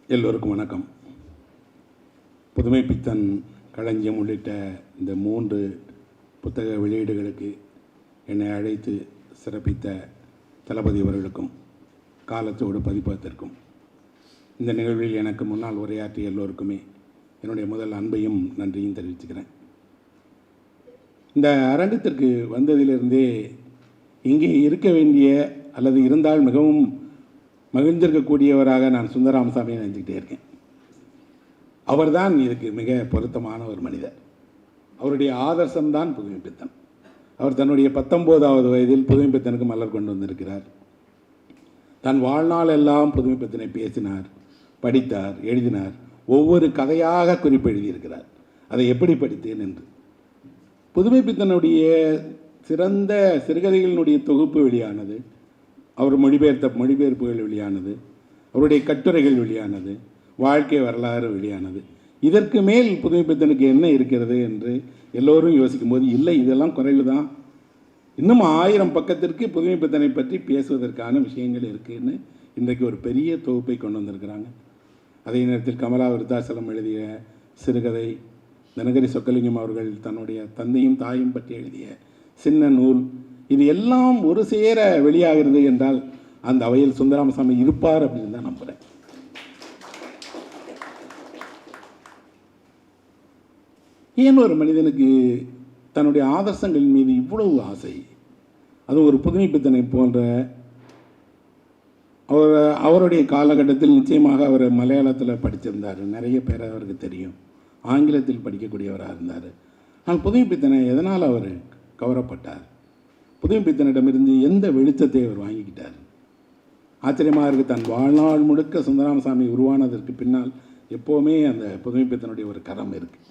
எல்லோருக்கும் வணக்கம். புதுமை பித்தன் களஞ்சியம் உள்ளிட்ட இந்த 3 புத்தக வெளியீடுகளுக்கு என்னை அழைத்து சிறப்பித்த தளபதி அவர்களுக்கும் காலத்தோடு பதிப்பகத்திற்கும் இந்த நிகழ்வில் எனக்கு முன்னால் உரையாற்றிய எல்லோருக்குமே என்னுடைய முதல் அன்பையும் நன்றியும் தெரிவிச்சுக்கிறேன். இந்த அரங்கத்திற்கு வந்ததிலிருந்தே இங்கே இருக்க வேண்டிய அல்லது இருந்தால் மிகவும் மகிழ்ந்திருக்கக்கூடியவராக நான் சுந்தரராமசாமியை நினைச்சுக்கிட்டே இருக்கேன். அவர்தான் இதுக்கு மிக பொருத்தமான ஒரு மனிதர். அவருடைய ஆதர்சம்தான் புதுமை பித்தன். அவர் தன்னுடைய 19வது வயதில் புதுமை பித்தனுக்கு மலர் கொண்டு வந்திருக்கிறார். தன் வாழ்நாள் எல்லாம் புதுமை பித்தனை பேசினார், படித்தார், எழுதினார். ஒவ்வொரு கதையாக குறிப்பு எழுதியிருக்கிறார். அதை எப்படி படித்தேன் என்று. புதுமை பித்தனுடைய சிறந்த சிறுகதைகளினுடைய தொகுப்பு வெளியானது. அவர் மொழிபெயர்ப்புகள் வெளியானது. அவருடைய கட்டுரைகள் வெளியானது. வாழ்க்கை வரலாறு வெளியானது. இதற்கு மேல் புதுமை பித்தனுக்கு என்ன இருக்கிறது என்று எல்லோரும் யோசிக்கும்போது, இல்லை இதெல்லாம் குறைவு தான், இன்னும் 1000 பக்கத்திற்கு புதுமை பித்தனை பற்றி பேசுவதற்கான விஷயங்கள் இருக்குதுன்னு இன்றைக்கு ஒரு பெரிய தொகுப்பை கொண்டு வந்திருக்கிறாங்க. அதே நேரத்தில் கமலா விருத்தாசலம் எழுதிய சிறுகதை, தினகரி சொக்கலிங்கம் அவர்கள் தன்னுடைய தந்தையும் தாயும் பற்றி எழுதிய சின்ன நூல், இது எல்லாம் ஒரு சேர வெளியாகிறது என்றால் அந்த அவையில் சுந்தரராமசாமி இருப்பார் அப்படின்னு தான் நம்புகிறேன். ஏன் ஒரு மனிதனுக்கு தன்னுடைய ஆதர்சங்களின் மீது இவ்வளவு ஆசை? அது ஒரு புதுமை பித்தனை போன்ற அவருடைய காலகட்டத்தில் நிச்சயமாக அவர் மலையாளத்தில் படிச்சிருந்தார். நிறைய பேர் அவருக்கு தெரியும். ஆங்கிலத்தில் படிக்கக்கூடியவராக இருந்தார். ஆனால் புதுமை பித்தனை எதனால் அவர் கவரப்பட்டார்? புதுமை பித்தனிடமிருந்து எந்த வெளிச்சத்தை அவர் வாங்கிக்கிட்டார்? ஆச்சரியமாக இருக்குது. தன் வாழ்நாள் முழுக்க சுந்தரராமசாமி உருவானதற்கு பின்னால் எப்போவுமே அந்த புதுமை பித்தனுடைய ஒரு கரம் இருக்குது.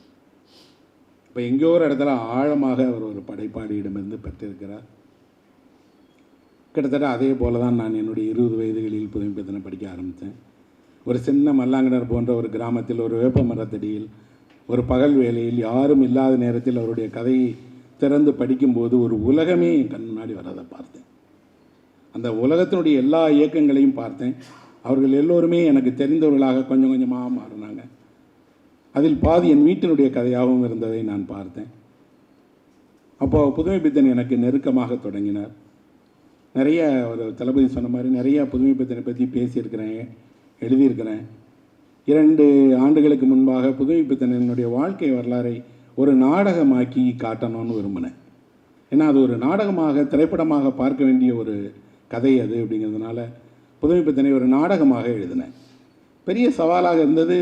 இப்போ எங்கேயோ ஒரு இடத்துல ஆழமாக அவர் ஒரு படைப்பாளியிடமிருந்து பெற்றிருக்கிறார். கிட்டத்தட்ட அதே போல தான் நான் என்னுடைய 20 வயதுகளில் புதுமை பித்தனை படிக்க ஆரம்பித்தேன். ஒரு சின்ன மல்லாங்கனர் போன்ற ஒரு கிராமத்தில் ஒரு வேப்ப மரத்தடியில் ஒரு பகல் வேளையில் யாரும் இல்லாத நேரத்தில் அவருடைய கதையை திறந்து படிக்கும்போது ஒரு உலகமே என் கண் முன்னாடி வரதை பார்த்தேன். அந்த உலகத்தினுடைய எல்லா இயக்கங்களையும் பார்த்தேன். அவர்கள் எல்லோருமே எனக்கு தெரிந்தவர்களாக கொஞ்சம் கொஞ்சமாக மாறினாங்க. அதில் பாதி என் வீட்டினுடைய கதையாகவும் இருந்ததை நான் பார்த்தேன். அப்போது புதுமை பித்தன் எனக்கு நெருக்கமாக தொடங்கினார். நிறைய ஒரு தளபதி சொன்ன மாதிரி நிறைய புதுமை பித்தனை பற்றி பேசியிருக்கிறேன், எழுதியிருக்கிறேன். 2 ஆண்டுகளுக்கு முன்பாக புதுமை பித்தன் என்னுடைய வாழ்க்கை வரலாறை ஒரு நாடகமாக்கி காட்டணும்னு விரும்பினேன். ஏன்னா அது ஒரு நாடகமாக திரைப்படமாக பார்க்க வேண்டிய ஒரு கதை அது. அப்படிங்கிறதுனால புதுமை பித்தனை ஒரு நாடகமாக எழுதினேன். பெரிய சவாலாக இருந்தது.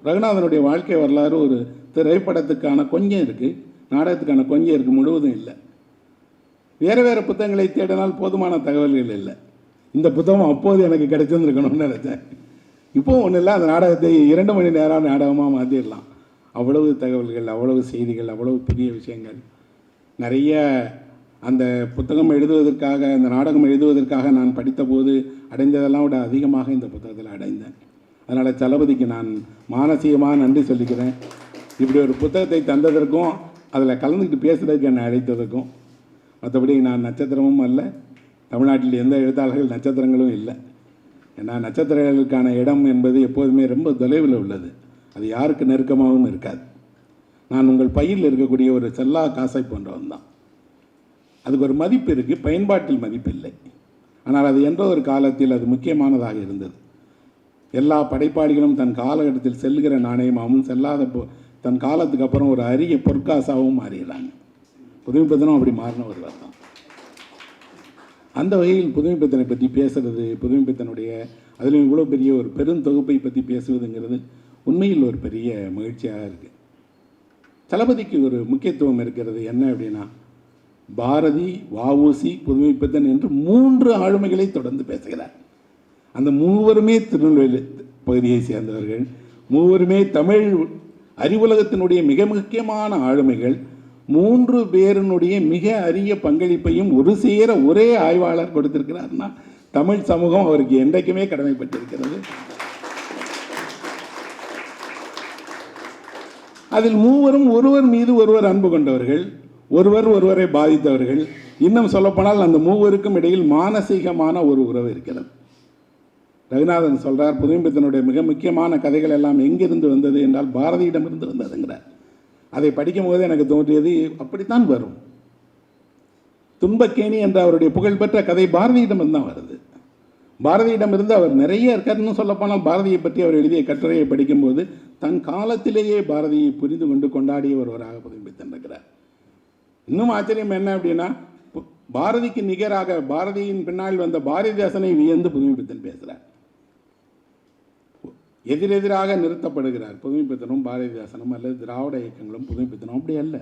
ரகுநாதனுடைய வாழ்க்கை வரலாறு ஒரு திரைப்படத்துக்கான கொஞ்சம் இருக்குது, நாடகத்துக்கான கொஞ்சம் இருக்குது, முழுவதும் இல்லை. வேறு புத்தகங்களை தேடினால் போதுமான தகவல்கள் இல்லை. இந்த புத்தகம் அப்போது எனக்கு கிடைச்சிருந்துருக்கணும்னு நினச்சேன். இப்போவும் ஒன்றும் இல்லை, அந்த நாடகத்தை 2 மணி நேரம் நாடகமாக மாற்றிடலாம். அவ்வளவு தகவல்கள், அவ்வளவு செய்திகள், அவ்வளவு பெரிய விஷயங்கள். நிறைய அந்த புத்தகம் எழுதுவதற்காக, அந்த நாடகம் எழுதுவதற்காக நான் படித்தபோது அடைந்ததெல்லாம் விட அதிகமாக இந்த புத்தகத்தில் அடைந்தேன். அதனால் தளபதிக்கு நான் மானசீகமாக நன்றி சொல்லிக்கிறேன். இப்படி ஒரு புத்தகத்தை தந்ததற்கும் அதில் கலந்துக்கிட்டு பேசுகிறதுக்கு என்னை அழைத்ததற்கும். மற்றபடி நான் நட்சத்திரமும் அல்ல, தமிழ்நாட்டில் எந்த எழுத்தாளர்கள் நட்சத்திரங்களும் இல்லை. ஏன்னா நட்சத்திரங்களுக்கான இடம் என்பது எப்போதுமே ரொம்ப தொலைவில் உள்ளது. அது யாருக்கு நெருக்கமாகவும் இருக்காது. நான் உங்கள் பையில் இருக்கக்கூடிய ஒரு செல்லா காசை போன்றவன் தான். அதுக்கு ஒரு மதிப்பு இருக்குது, பயன்பாட்டில் மதிப்பு இல்லை. ஆனால் அது என்ற ஒரு காலத்தில் அது முக்கியமானதாக இருந்தது. எல்லா படைப்பாளிகளும் தன் காலகட்டத்தில் செல்கிற நாணயமாகவும் செல்லாத தன் காலத்துக்கு அப்புறம் ஒரு அரிய பொற்காசாகவும் மாறிடுறாங்க. புதுமை பித்தனும் அப்படி மாறின ஒருவர் தான். அந்த வகையில் புதுமை பித்தனை பற்றி பேசுகிறது, புதுமை பித்தனுடைய அதில் இவ்வளோ பெரிய ஒரு பெருந்தொகுப்பை பற்றி பேசுவதுங்கிறது உண்மையில் ஒரு பெரிய மகிழ்ச்சியாக இருக்குது. தளபதிக்கு ஒரு முக்கியத்துவம் இருக்கிறது. என்ன அப்படின்னா, பாரதி, வஉசி, புதுமை பித்தன் என்று 3 ஆளுமைகளை தொடர்ந்து பேசுகிறார். அந்த 3வருமே திருநெல்வேலி பகுதியை சேர்ந்தவர்கள். 3வருமே தமிழ் அறிவுலகத்தினுடைய மிக முக்கியமான ஆளுமைகள். 3 பேரினுடைய மிக அரிய பங்களிப்பையும் ஒரு சேர ஒரே ஆய்வாளர் கொடுத்திருக்கிறார்னா தமிழ் சமூகம் அவருக்கு என்றைக்குமே கடமைப்பட்டிருக்கிறது. அதில் 3வரும் ஒருவர் மீது ஒருவர் அன்பு கொண்டவர்கள், ஒருவரை பாதித்தவர்கள். இன்னும் சொல்லப்போனால் அந்த 3வருக்கும் இடையில் மானசீகமான ஒரு உறவு இருக்கிறது. ரகுநாதன் சொல்கிறார், புதுமைப்பித்தனுடைய மிக முக்கியமான கதைகள் எல்லாம் எங்கிருந்து வந்தது என்றால் பாரதியிடமிருந்து வந்ததுங்கிறார். அதை படிக்கும்போது எனக்கு தோன்றியது, அப்படித்தான் வரும். துன்பக்கேணி என்ற அவருடைய புகழ்பெற்ற கதை பாரதியிடமிருந்து தான் வருது. பாரதியிடமிருந்து அவர் நிறைய இருக்காருன்னு சொல்லப்போனால், பாரதியை பற்றி அவர் எழுதிய கட்டுரையை படிக்கும்போது தன் காலத்திலேயே பாரதியை புரிந்து கொண்டு கொண்டாடிய ஒருவராக புதுமைப்பித்தன் இருக்கிறார். இன்னும் ஆச்சரியம் என்ன அப்படின்னா, பாரதிக்கு நிகராக பாரதியின் பின்னால் வந்த பாரதிதாசனை வியந்து புதுமைப்பித்தன் பேசுகிறார். எதிரெதிராக நிறுத்தப்படுகிறார் புதுமைப்பித்தனும் பாரதிதாசனும், அல்லது திராவிட இயக்கங்களும் புதுமைப்பித்தனும். அப்படி அல்ல.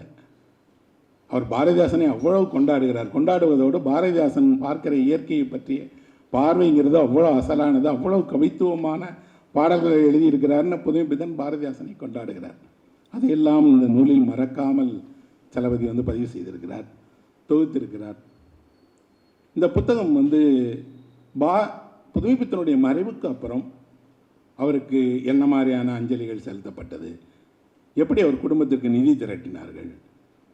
அவர் பாரதிதாசனை அவ்வளவு கொண்டாடுகிறார். கொண்டாடுவதோடு பாரதிதாசன் பார்க்கிற இயற்கையை பற்றிய பார்வைங்கிறது அவ்வளோ அசலானது, அவ்வளவு கவித்துவமான பாடல்களை எழுதியிருக்கிறார்னு புதுமைப்பித்தன் பாரதிதாசனை கொண்டாடுகிறார். அதையெல்லாம் இந்த நூலில் மறக்காமல் சலபதி பதிவு செய்திருக்கிறார், தொகுத்திருக்கிறார். இந்த புத்தகம் புதுமைப்பித்தனுடைய மறைவுக்கு அப்புறம் அவருக்கு என்ன மாதிரியான அஞ்சலிகள் செலுத்தப்பட்டது, எப்படி அவர் குடும்பத்திற்கு நிதி திரட்டினார்கள்,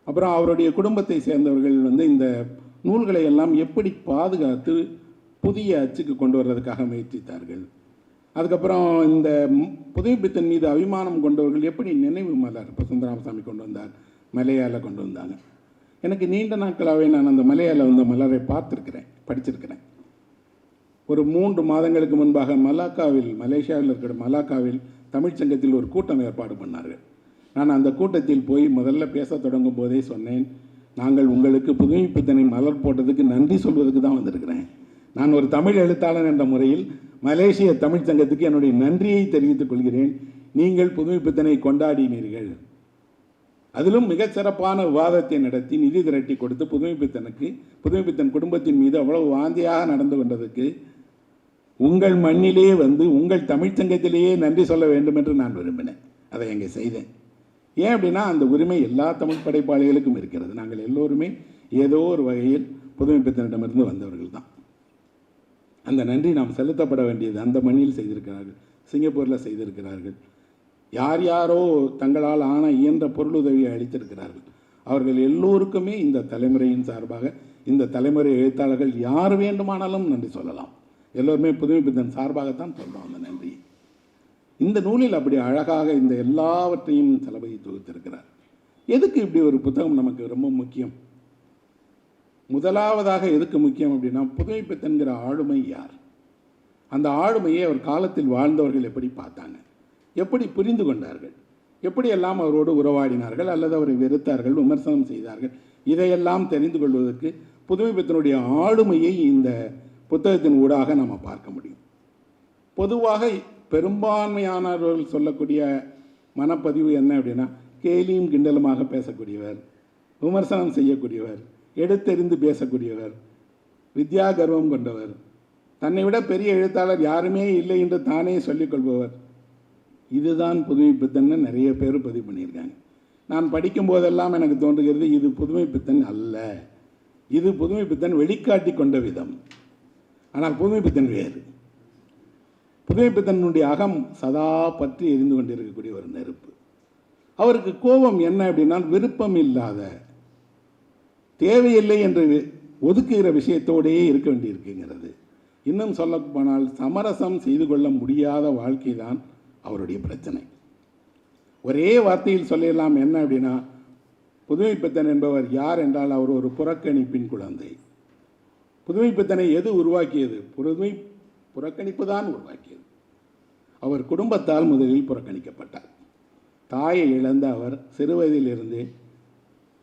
அப்புறம் அவருடைய குடும்பத்தை சேர்ந்தவர்கள் இந்த நூல்களை எல்லாம் எப்படி பாதுகாத்து புதிய அச்சுக்கு கொண்டு வர்றதுக்காக முயற்சித்தார்கள், அதுக்கப்புறம் இந்த புதுமைப்பித்தன் மீது அபிமானம் கொண்டவர்கள் எப்படி நினைவு மலர் இப்போ சுந்தராமசாமி கொண்டு வந்தார், மலையாள கொண்டு வந்தாங்க. எனக்கு நீண்ட நாட்களாகவே நான் அந்த மலையாள மலரை பார்த்துருக்கிறேன், படிச்சிருக்கிறேன். ஒரு 3 மாதங்களுக்கு முன்பாக மலேசியாவில் இருக்கிற மலாக்காவில் தமிழ்ச்சங்கத்தில் ஒரு கூட்டம் ஏற்பாடு பண்ணார்கள். நான் அந்த கூட்டத்தில் போய் முதல்ல பேச தொடங்கும் போதே சொன்னேன், நாங்கள் உங்களுக்கு புதுமைப்பித்தனை மலர் போட்டதுக்கு நன்றி சொல்வதற்கு தான் வந்திருக்கிறேன். நான் ஒரு தமிழ் எழுத்தாளர் என்ற முறையில் மலேசிய தமிழ்ச்சங்கத்துக்கு என்னுடைய நன்றியை தெரிவித்துக் கொள்கிறேன். நீங்கள் புதுமைப்பித்தனை கொண்டாடினீர்கள், அதிலும் மிகச் சிறப்பான விவாதத்தை நடத்தி நிதி திரட்டி கொடுத்து புதுமைப்பித்தன் குடும்பத்தின் மீது அவ்வளவு வாந்தியாக நடந்து கொண்டதுக்கு உங்கள் மண்ணிலே உங்கள் தமிழ்ச்சங்கத்திலேயே நன்றி சொல்ல வேண்டும் என்று நான் விரும்பினேன். அதை அங்கே செய்தேன். ஏன் அப்படின்னா, அந்த உரிமை எல்லா தமிழ் படைப்பாளிகளுக்கும் இருக்கிறது. நாங்கள் எல்லோருமே ஏதோ ஒரு வகையில் புதுமைப்பித்தனிடமிருந்து வந்தவர்கள் தான். அந்த நன்றி நாம் செலுத்தப்பட வேண்டியது அந்த மண்ணில் செய்திருக்கிறார்கள், சிங்கப்பூரில் செய்திருக்கிறார்கள். யார் யாரோ தங்களால் இயன்ற பொருளுதவியை அளித்திருக்கிறார்கள். அவர்கள் எல்லோருக்குமே இந்த தலைமுறையின் சார்பாக, இந்த தலைமுறை எழுத்தாளர்கள் யார் வேண்டுமானாலும் நன்றி சொல்லலாம். எல்லோருமே புதுமைப்பித்தன் சார்பாகத்தான் சொல்கிறோம் அந்த நன்றி. இந்த நூலில் அப்படி அழகாக இந்த எல்லாவற்றையும் சலபதி தொகுத்திருக்கிறார். எதுக்கு இப்படி ஒரு புத்தகம் நமக்கு ரொம்ப முக்கியம்? முதலாவதாக எதுக்கு முக்கியம் அப்படின்னா, புதுமைப்பித்தன்கிற ஆளுமை யார், அந்த ஆளுமையை அவர் காலத்தில் வாழ்ந்தவர்கள் எப்படி பார்த்தாங்க, எப்படி புரிந்து கொண்டார்கள், எப்படியெல்லாம் அவரோடு உறவாடினார்கள், அல்லது அவரை வெறுத்தார்கள், விமர்சனம் செய்தார்கள், இதையெல்லாம் தெரிந்து கொள்வதற்கு புதுமைப்பித்தனுடைய ஆளுமையை இந்த புத்தகத்தின் ஊடாக நாம் பார்க்க முடியும். பொதுவாக பெரும்பான்மையானவர்கள் சொல்லக்கூடிய மனப்பதிவு என்ன அப்படின்னா, கேலியும் கிண்டலுமாக பேசக்கூடியவர், விமர்சனம் செய்யக்கூடியவர், எடுத்தெறிந்து பேசக்கூடியவர், வித்யா கர்வம் கொண்டவர், தன்னை விட பெரிய எழுத்தாளர் யாருமே இல்லை என்று தானே சொல்லிக்கொள்பவர். இதுதான் புதுமைப்பித்தன்னு நிறைய பேர் பதிவு பண்ணியிருக்காங்க. நான் படிக்கும் போதெல்லாம் எனக்கு தோன்றுகிறது, இது புதுமைப்பித்தன் அல்ல, இது புதுமைப்பித்தன் வெளிக்காட்டி கொண்ட விதம். ஆனால் புதுமைப்பித்தன் வேறு. புதுமைப்பித்தனுடைய அகம் சதா பற்றி எரிந்து கொண்டிருக்கக்கூடிய ஒரு நெருப்பு. அவருக்கு கோபம் என்ன அப்படின்னா, விருப்பம் இல்லாத, தேவையில்லை என்று ஒதுக்குகிற விஷயத்தோடையே இருக்க வேண்டியிருக்குங்கிறது. இன்னும் சொல்ல போனால் சமரசம் செய்து கொள்ள முடியாத வாழ்க்கை தான் அவருடைய பிரச்சனை. ஒரே வார்த்தையில் சொல்லிடலாம் என்ன அப்படின்னா, புதுமைப்பித்தன் என்பவர் யார் என்றால் அவர் ஒரு புறக்கணிப்பின் குழந்தை. புதுமைப்பித்தனை எது உருவாக்கியது? புறக்கணிப்பு தான் உருவாக்கியது. அவர் குடும்பத்தால் முதலில் புறக்கணிக்கப்பட்டார். தாயை இழந்த அவர் சிறுவயதிலிருந்தே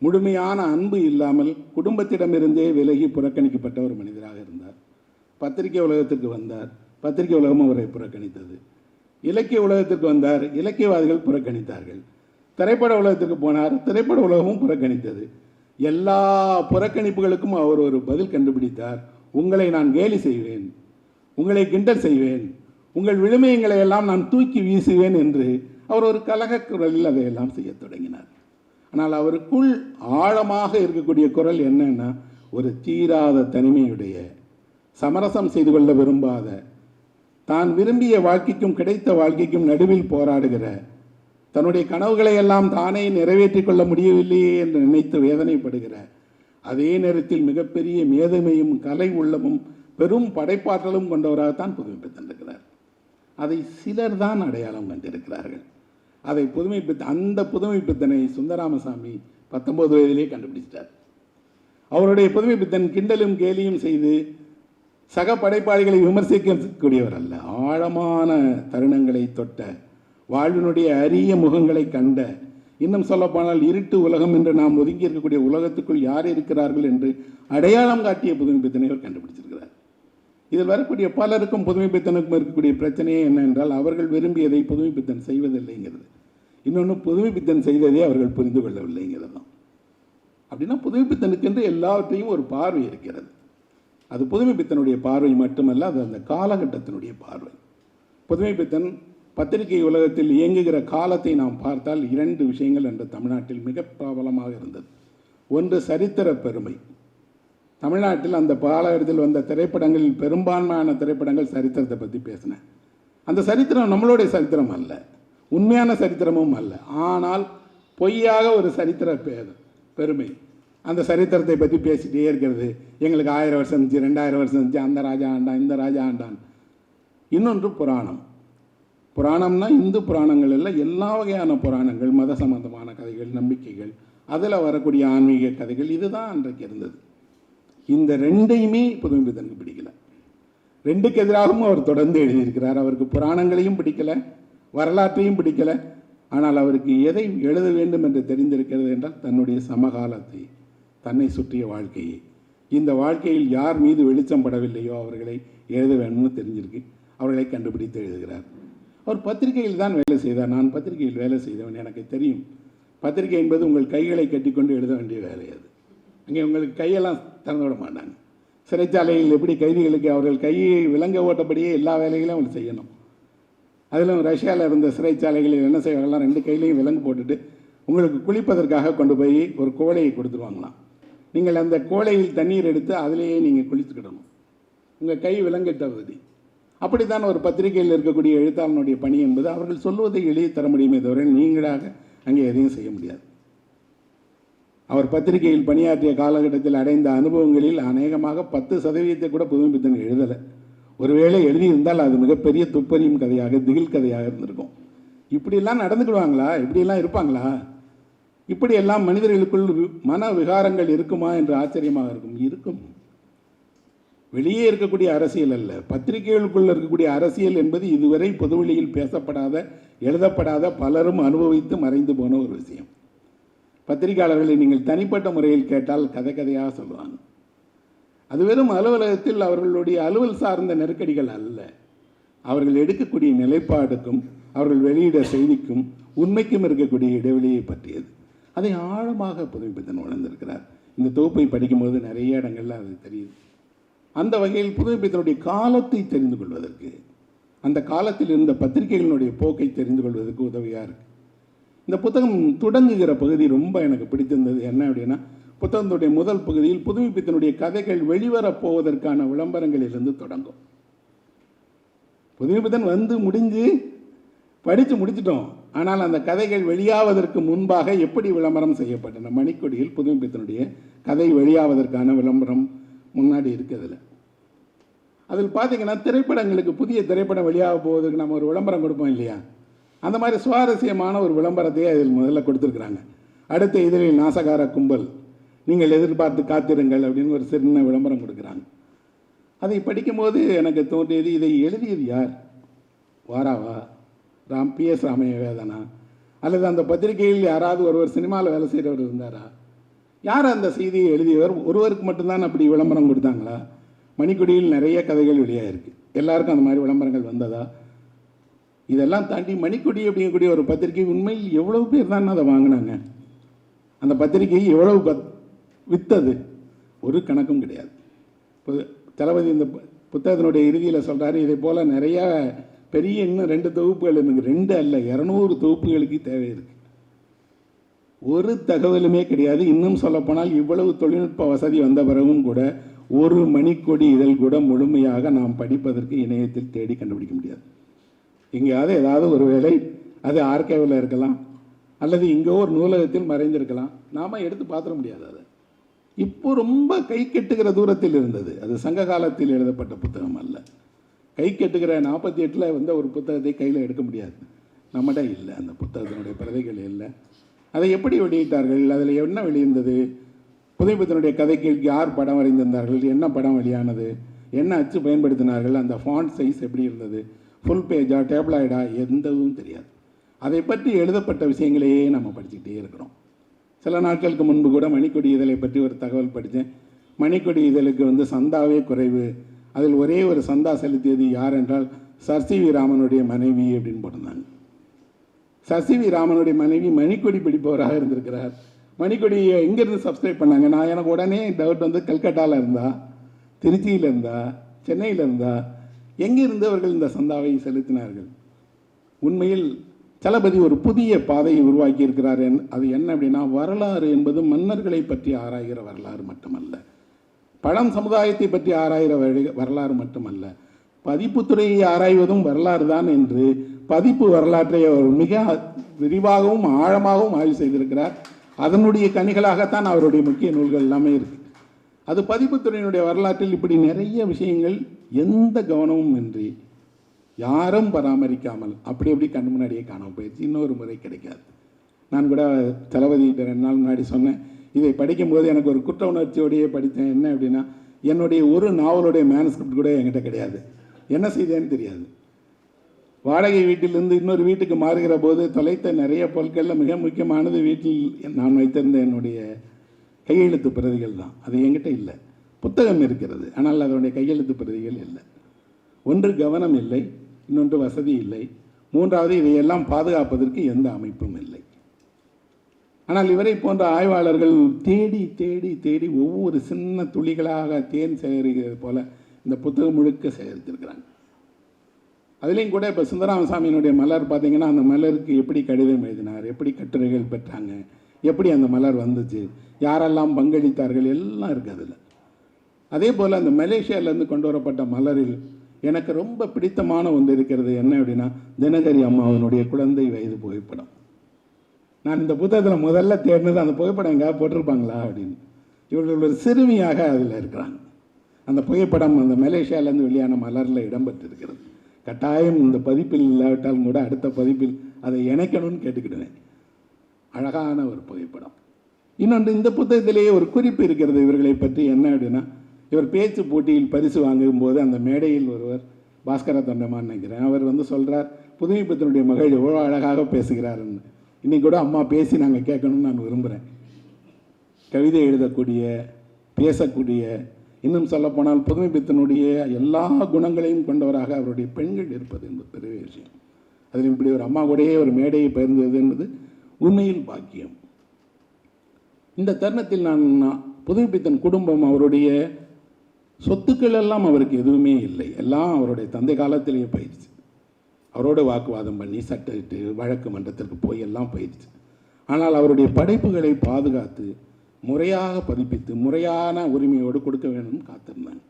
முழுமையான அன்பு இல்லாமல் குடும்பத்திடமிருந்தே விலகி புறக்கணிக்கப்பட்ட ஒரு மனிதராக இருந்தார். பத்திரிகை உலகத்திற்கு வந்தார், பத்திரிகை உலகம் அவரை புறக்கணித்தது. இலக்கிய உலகத்திற்கு வந்தார், இலக்கியவாதிகள் புறக்கணித்தார்கள். திரைப்பட உலகத்திற்கு போனார், திரைப்பட உலகமும் புறக்கணித்தது. எல்லா புறக்கணிப்புகளுக்கும் அவர் ஒரு பதில் கண்டுபிடித்தார். உங்களை நான் கேலி செய்வேன், உங்களை கிண்டல் செய்வேன், உங்கள் விழுமியங்களை எல்லாம் நான் தூக்கி வீசுவேன் என்று அவர் ஒரு கலக குரலில் அதையெல்லாம் செய்ய தொடங்கினார். ஆனால் அவருக்குள் ஆழமாக இருக்கக்கூடிய குரல் என்னன்னா, ஒரு தீராத தனிமையுடைய, சமரசம் செய்து கொள்ள விரும்பாத, தான் விரும்பிய வாழ்க்கைக்கும் கிடைத்த வாழ்க்கைக்கும் நடுவில் போராடுகிற, தன்னுடைய கனவுகளை எல்லாம் தானே நிறைவேற்றிக் கொள்ள முடியவில்லையே என்று நினைத்து வேதனைப்படுகிற, அதே நேரத்தில் மிகப்பெரிய மேதமையும் கலை உள்ளமும் பெரும் படைப்பாற்றலும் கொண்டவராகத்தான் புதுமைப்பித்தன் இருக்கிறார். அதை சிலர் தான் அடையாளம் கண்டிருக்கிறார்கள். அதை அந்த புதுமைப்பித்தனை சுந்தராமசாமி 19 வயதிலே கண்டுபிடிச்சிட்டார். அவருடைய புதுமைப்பித்தன் கிண்டலும் கேலியும் செய்து சக படைப்பாளிகளை விமர்சிக்கக்கூடியவர் அல்ல. ஆழமான தருணங்களை தொட்ட, வாழ்வினுடைய அரிய முகங்களை கண்ட, இன்னும் சொல்லப்போனால் இருட்டு உலகம் என்று நாம் ஒதுங்கி இருக்கக்கூடிய உலகத்துக்குள் யார் இருக்கிறார்கள் என்று அடையாளம் காட்டிய புதுமைப்பித்தனை அவர் கண்டுபிடிச்சிருக்கிறார். இதில் வரக்கூடிய பலருக்கும் புதுமைப்பித்தனுக்கும் இருக்கக்கூடிய பிரச்சனையே என்ன என்றால், அவர்கள் விரும்பியதை புதுமைப்பித்தன் செய்வதில்லைங்கிறது. இன்னொன்று, புதுமைப்பித்தன் செய்ததை அவர்கள் புரிந்து கொள்ளவில்லைங்கிறது தான். அப்படின்னா புதுமைப்பித்தனுக்கென்று எல்லாவற்றையும் ஒரு பார்வை இருக்கிறது. அது புதுமைப்பித்தனுடைய பார்வை மட்டுமல்ல, அது அந்த காலகட்டத்தினுடைய பார்வை. புதுமைப்பித்தன் பத்திரிகை உலகத்தில் இயங்குகிற காலத்தை நாம் பார்த்தால் 2 விஷயங்கள் என்ற தமிழ்நாட்டில் மிக பிரபலமாக இருந்தது. ஒன்று, சரித்திர பெருமை. தமிழ்நாட்டில் அந்த காலகட்டத்தில் வந்த திரைப்படங்களில் பெரும்பான்மையான திரைப்படங்கள் சரித்திரத்தை பற்றி பேசின. அந்த சரித்திரம் நம்மளுடைய சரித்திரம் அல்ல, உண்மையான சரித்திரமும் அல்ல. ஆனால் பொய்யாக ஒரு சரித்திர பெருமை. அந்த சரித்திரத்தை பற்றி பேசிகிட்டே இருக்கிறது. எங்களுக்கு 1000 வருஷம் இருந்துச்சு, 2000 வருஷம் இருந்துச்சு, அந்த ராஜா ஆண்டான், இந்த ராஜா ஆண்டான். இன்னொன்று புராணம். புராணம்னா இந்து புராணங்கள் எல்லாம் எல்லா வகையான புராணங்கள், மத சம்பந்தமான கதைகள், நம்பிக்கைகள், அதில் வரக்கூடிய ஆன்மீக கதைகள், இதுதான் அன்றைக்கு இருந்தது. இந்த 2ஐயுமே புதுமைப்பித்தனுக்கு பிடிக்கல. 2க்கு எதிராகவும் அவர் தொடர்ந்து எழுதியிருக்கிறார். அவருக்கு புராணங்களையும் பிடிக்கல, வரலாற்றையும் பிடிக்கல. ஆனால் அவருக்கு எதை எழுத வேண்டும் என்று தெரிந்திருக்கிறது என்றால், தன்னுடைய சமகாலத்தை, தன்னை சுற்றிய வாழ்க்கையை, இந்த வாழ்க்கையில் யார் மீது வெளிச்சம் படவில்லையோ அவர்களை எழுத வேணும்னு தெரிஞ்சிருக்கு. அவர்களை கண்டுபிடித்து எழுதுகிறார். அவர் பத்திரிகையில் தான் வேலை செய்தார். நான் பத்திரிகையில் வேலை செய்தவன், எனக்கு தெரியும். பத்திரிகை என்பது உங்கள் கைகளை கட்டிக்கொண்டு எழுத வேண்டிய வேலை. அது அங்கே உங்களுக்கு கையெல்லாம் திறந்து விட மாட்டாங்க. சிறைச்சாலையில் எப்படி கைதிகளுக்கு அவர்கள் கையை விலங்க ஓட்டப்படியே எல்லா வேலைகளையும் அவங்க செய்யணும். அதிலும் ரஷ்யாவில் இருந்த சிறைச்சாலைகளில் என்ன செய்வாங்கலாம், 2 கையிலையும் விலங்கு போட்டுட்டு உங்களுக்கு குளிப்பதற்காக கொண்டு போய் ஒரு கோழையை கொடுத்துருவாங்களாம். நீங்கள் அந்த கோழையில் தண்ணீர் எடுத்து அதிலேயே நீங்கள் குளித்துக்கிடணும். உங்கள் கை விலங்கிட்டவதி. அப்படித்தான் ஒரு பத்திரிகையில் இருக்கக்கூடிய எழுத்தாளனுடைய பணி என்பது. அவர்கள் சொல்வதை எழுதி தர முடியுமே தவிர நீங்களாக அங்கே எதையும் செய்ய முடியாது. அவர் பத்திரிகையில் பணியாற்றிய காலகட்டத்தில் அடைந்த அனுபவங்களில் அநேகமாக 10% கூட புதுமைப்பித்தன் எழுதலை. ஒருவேளை எழுதியிருந்தால் அது மிகப்பெரிய துப்பறியும் கதையாக, திகில் கதையாக இருந்திருக்கும். இப்படியெல்லாம் நடந்துக்கிடுவாங்களா? இப்படியெல்லாம் இருப்பாங்களா? இப்படியெல்லாம் மனிதர்களுக்குள் மன விகாரங்கள் இருக்குமா என்று ஆச்சரியமாக இருக்கும். வெளியே இருக்கக்கூடிய அரசியல் அல்ல, பத்திரிகைகளுக்குள் இருக்கக்கூடிய அரசியல் என்பது இதுவரை பொதுவெளியில் பேசப்படாத, எழுதப்படாத, பலரும் அனுபவித்து மறைந்து போன ஒரு விஷயம். பத்திரிகையாளர்களை நீங்கள் தனிப்பட்ட முறையில் கேட்டால் கதையாக சொல்லுவாங்க. அது வெறும் அலுவலகத்தில் அவர்களுடைய அலுவல் சார்ந்த நெருக்கடிகள் அல்ல. அவர்கள் எடுக்கக்கூடிய நிலைப்பாடுக்கும் அவர்கள் வெளியிட செய்திக்கும் உண்மைக்கும் இருக்கக்கூடிய இடைவெளியை பற்றியது. அதை ஆழமாக புதுமைப்பித்தன் உணர்ந்திருக்கிறார். இந்த தொகுப்பை படிக்கும்போது நிறைய இடங்கள்ல அது தெரியுது. அந்த வகையில் புதுமைப்பித்தனுடைய காலத்தை தெரிந்து கொள்வதற்கு, அந்த காலத்தில் இருந்த பத்திரிகைகளினுடைய போக்கை தெரிந்து கொள்வதற்கு உதவியாக இருக்குது. இந்த புத்தகம் தொடங்குகிற பகுதி ரொம்ப எனக்கு பிடித்திருந்தது. என்ன அப்படின்னா, புத்தகத்தினுடைய முதல் பகுதியில் புதுமைப்பித்தனுடைய கதைகள் வெளிவரப் போவதற்கான விளம்பரங்களிலிருந்து தொடங்கும். புதுமைப்பித்தன் வந்து முடிஞ்சு படித்து முடிச்சிட்டோம். ஆனால் அந்த கதைகள் வெளியாவதற்கு முன்பாக எப்படி விளம்பரம் செய்யப்பட்டன? மணிக்கொடியில் புதுமைப்பித்தனுடைய கதை வெளியாவதற்கான விளம்பரம் முன்னாடி இருக்கிறதுல. அதில் பார்த்தீங்கன்னா, திரைப்படங்களுக்கு புதிய திரைப்படம் வெளியாக போவதற்கு நம்ம ஒரு விளம்பரம் கொடுப்போம் இல்லையா? அந்த மாதிரி சுவாரஸ்யமான ஒரு விளம்பரத்தையே அதில் முதல்ல கொடுத்துருக்குறாங்க. அடுத்த இதழில் நாசகார கும்பல், நீங்கள் எதிர்பார்த்து காத்திருங்கள் அப்படின்னு ஒரு சின்ன விளம்பரம் கொடுக்குறாங்க. அதை படிக்கும்போது எனக்கு தோன்றியது, இதை எழுதியது யார்? வாராவா? PS ராமைய வேதனா? அல்லது அந்த பத்திரிகையில் யாராவது ஒருவர் சினிமாவில் வேலை செய்கிறவர் இருந்தாரா? யார் அந்த செய்தியை எழுதியவர்? ஒருவருக்கு மட்டும்தான் அப்படி விளம்பரம் கொடுத்தாங்களா? மணிக்கொடியில் நிறைய கதைகள் வெளியாக இருக்குது. எல்லாருக்கும் அந்த மாதிரி விளம்பரங்கள் வந்ததா? இதெல்லாம் தாண்டி மணிக்கொடி அப்படிங்கக்கூடிய ஒரு பத்திரிகை உண்மையில் எவ்வளவு பேர் தான் அதை வாங்கினாங்க? அந்த பத்திரிகை எவ்வளவு விற்றது? ஒரு கணக்கும் கிடையாது. தளபதி இந்த புத்தகத்தினுடைய இறுதியில் சொல்கிறாரு, இதை போல் நிறையா பெரிய இன்னும் 2 தொகுப்புகள் எனக்கு 2 அல்ல 200 தொகுப்புகளுக்கு தேவை இருக்குது. ஒரு தகவலுமே கிடையாது. இன்னும் சொல்லப்போனால் இவ்வளவு தொழில்நுட்ப வசதி வந்த பிறகும் கூட ஒரு மணிக்கொடி இதழ் கூட முழுமையாக நாம் படிப்பதற்கு இணையத்தில் தேடி கண்டுபிடிக்க முடியாது. எங்கேயாவது ஏதாவது ஒரு வேளை அது ஆர்கைவில் இருக்கலாம், அல்லது இங்கே ஒரு நூலகத்தில் மறைந்திருக்கலாம். நாம் எடுத்து பார்த்துட முடியாது. அது இப்போ ரொம்ப கை கெட்டுகிற தூரத்தில் இருந்தது. அது சங்க காலத்தில் எழுதப்பட்ட புத்தகம் அல்ல. கை கெட்டுக்கிற 48 வந்த ஒரு புத்தகத்தை கையில் எடுக்க முடியாது. நம்மகிட்ட இல்லை, அந்த புத்தகத்தினுடைய பிரதிகள் இல்லை. அதை எப்படி வெளியிட்டார்கள், அதில் என்ன வெளியிருந்தது, புதைப்பத்தினுடைய கதைக்கு யார் படம் வரைந்திருந்தார்கள், என்ன படம் வெளியானது, என்ன அச்சு பயன்படுத்தினார்கள், அந்த ஃபாண்ட் சைஸ் எப்படி இருந்தது, ஃபுல் பேஜா டேப்லாய்டா, எந்தவும் தெரியாது. அதை பற்றி எழுதப்பட்ட விஷயங்களையே நம்ம படிச்சுக்கிட்டே இருக்கிறோம். சில நாட்களுக்கு முன்பு கூட மணிக்கொடி இதழை பற்றி ஒரு தகவல் படித்தேன். மணிக்கொடி இதழுக்கு சந்தாவே குறைவு, அதில் ஒரே ஒரு சந்தா செலுத்தியது யார் என்றால் சர் சி வி ராமனுடைய மனைவி அப்படின்னு போட்டிருந்தாங்க. சர் சி வி ராமனுடைய மனைவி மணிக்கொடி பிடிப்பவராக இருந்திருக்கிறார். மணிக்கொடியை எங்கேருந்து சப்ஸ்கிரைப் பண்ணாங்க? நான் எனக்கு உடனே டவுட் கல்கட்டாவில் இருந்தா, திருச்சியில் இருந்தா, சென்னையில் இருந்தா, எங்கிருந்து அவர்கள் இந்த சந்தாவை செலுத்தினார்கள்? உண்மையில் தளபதி ஒரு புதிய பாதையை உருவாக்கி இருக்கிறார். அது என்ன அப்படின்னா, வரலாறு என்பது மன்னர்களை பற்றி ஆராய்கிற வரலாறு மட்டுமல்ல, பழம் சமுதாயத்தை பற்றி ஆராய்கிற வரலாறு மட்டுமல்ல, பதிப்புத்துறையை ஆராய்வதும் வரலாறு தான் என்று பதிப்பு வரலாற்றை அவர் மிக விரிவாகவும் ஆழமாகவும் ஆய்வு செய்திருக்கிறார். அதனுடைய கனிகளாகத்தான் அவருடைய முக்கிய நூல்கள் எல்லாமே இருக்கு. அது பதிப்புத்துறையினுடைய வரலாற்றில் இப்படி நிறைய விஷயங்கள் எந்த கவனமும் இன்றி யாரும் பராமரிக்காமல் அப்படி எப்படி கண் முன்னாடியே காணாமல் போயிடுச்சு. இன்னொரு முறை கிடைக்காது. நான் கூட தளபதி 2 நாள் முன்னாடி சொன்னேன், இதை படிக்கும்போது எனக்கு ஒரு குற்ற உணர்ச்சியோடையே படித்தேன். என்ன அப்படின்னா, என்னுடைய ஒரு நாவலுடைய மேனுஸ்கிரிப்ட் கூட என்கிட்ட கிடையாது. என்ன செய்தேன்னு தெரியாது. வாடகை வீட்டிலிருந்து இன்னொரு வீட்டுக்கு மாறுகிற போது தொலைத்த நிறைய பொருட்களில் மிக முக்கியமானது வீட்டில் நான் வைத்திருந்த என்னுடைய கையெழுத்து பிரதிகள் தான். அது என்கிட்ட இல்லை. புத்தகம் இருக்கிறது, ஆனால் அதனுடைய கையெழுத்து பிரதிகள் இல்லை. ஒன்று கவனம் இல்லை, இன்னொன்று வசதி இல்லை, மூன்றாவது இதையெல்லாம் பாதுகாப்பதற்கு எந்த அமைப்பும் இல்லை. ஆனால் இவரை போன்ற ஆய்வாளர்கள் தேடி தேடி தேடி ஒவ்வொரு சின்ன துளிகளாக தேன் சேகரிக்கிறது போல இந்த புத்தகம் முழுக்க சேகரித்திருக்கிறாங்க. அதுலேயும் கூட இப்போ சுந்தராமசாமியினுடைய மலர் பார்த்தீங்கன்னா, அந்த மலருக்கு எப்படி கடிதம் எழுதினார், எப்படி கட்டுரைகள் பெற்றாங்க, எப்படி அந்த மலர் வந்துச்சு, யாரெல்லாம் பங்களித்தார்கள், எல்லாம் இருக்குது அதில். அதே போல் அந்த மலேசியாவிலேருந்து கொண்டு வரப்பட்ட மலரில் எனக்கு ரொம்ப பிடித்தமான ஒன்று இருக்கிறது. என்ன அப்படின்னா, தினகரி அம்மாவனுடைய குழந்தை வயது புகைப்படம். நான் இந்த புத்தகத்தில் முதல்ல தேடினது அந்த புகைப்படம் எங்கேயாவது போட்டிருப்பாங்களா அப்படின்னு. இவர்கள் ஒரு சிறுமியாக அதில் இருக்கிறாங்க. அந்த புகைப்படம் அந்த மலேசியாவிலேருந்து வெளியான மலரில் இடம்பெற்றிருக்கிறது. கட்டாயம் இந்த பதிப்பில் இல்லாவிட்டாலும் கூட அடுத்த பதிப்பில் அதை இணைக்கணும்னு கேட்டுக்கிடுவேன். அழகான ஒரு புகைப்படம். இன்னொன்று, இந்த புத்தகத்திலேயே ஒரு குறிப்பு இருக்கிறது இவர்களை பற்றி. என்ன அப்படின்னா, இவர் பேச்சு போட்டியில் பரிசு வாங்கும்போது அந்த மேடையில் ஒருவர், பாஸ்கர தொண்டமான்னு நினைக்கிறேன், அவர் சொல்கிறார், புதுமைப்பித்தனுடைய மகள் எவ்வளோ அழகாக பேசுகிறாருன்னு. இன்றைக்கி கூட அம்மா பேசி நாங்கள் கேட்கணும்னு நான் விரும்புகிறேன். கவிதை எழுதக்கூடிய, பேசக்கூடிய, இன்னும் சொல்லப்போனால் புதுமைப்பித்தனுடைய எல்லா குணங்களையும் கொண்டவராக அவருடைய பெண்கள் இருப்பது என்பது பெரிய விஷயம். அதில் இப்படி ஒரு அம்மா கூடயே ஒரு மேடையை பகிர்ந்தது என்பது உண்மையில் பாக்கியம். இந்த தருணத்தில் நான் புதுமைப்பித்தன் குடும்பம், அவருடைய சொத்துக்கள் எல்லாம் அவருக்கு எதுவுமே இல்லை, எல்லாம் அவருடைய தந்தை காலத்திலேயே போயிடுச்சு. அவரோட வாக்குவாதம் பண்ணி சட்டிட்டு வழக்கு மன்றத்திற்கு போய் எல்லாம் போயிடுச்சு. ஆனால் அவருடைய படைப்புகளை பாதுகாத்து முறையாக பதிப்பித்து முறையான உரிமையோடு கொடுக்க வேணும்னு காத்திருந்தாங்க.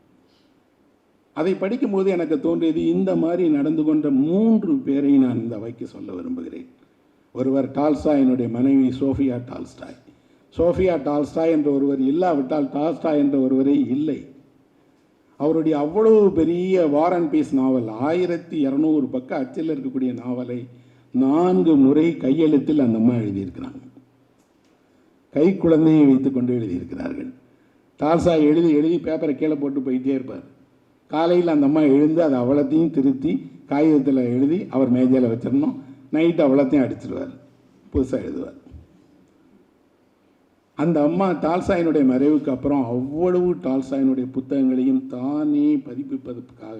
அதை படிக்கும்போது எனக்கு தோன்றியது, இந்த மாதிரி நடந்து கொண்ட 3 பேரை நான் இந்த அவைக்கு சொல்ல விரும்புகிறேன். ஒருவர் டால்ஸ்டாயினுடைய மனைவி சோஃபியா டால்ஸ்டாய். சோஃபியா டால்ஸ்டாய் என்ற ஒருவர் இல்லாவிட்டால் டால்ஸ்டாய் என்ற ஒருவரே இல்லை. அவருடைய அவ்வளவு பெரிய வார் அண்ட் பீஸ் நாவல், 1200 பக்கம் அச்சில் இருக்கக்கூடிய நாவலை 4 முறை கையெழுத்தில் அந்த அம்மா எழுதியிருக்கிறாங்க. கை குழந்தையை வைத்து கொண்டு எழுதியிருக்கிறார்கள். டால்ஸ்டாய் எழுதி எழுதி பேப்பரை கீழே போட்டு போயிட்டே இருப்பார். காலையில் அந்த அம்மா எழுந்து அதை அவ்வளோத்தையும் திருத்தி காகிதத்தில் எழுதி அவர் மேஜையில் வச்சிடணும். நைட்டு அவ்வளோத்தையும் அடிச்சிடுவார், புதுசாக எழுதுவார். அந்த அம்மா டால்ஸ்டாயினுடைய மறைவுக்கு அப்புறம் அவ்வளவு டால்ஸ்டாயினுடைய புத்தகங்களையும் தானே பதிப்பிப்பதற்காக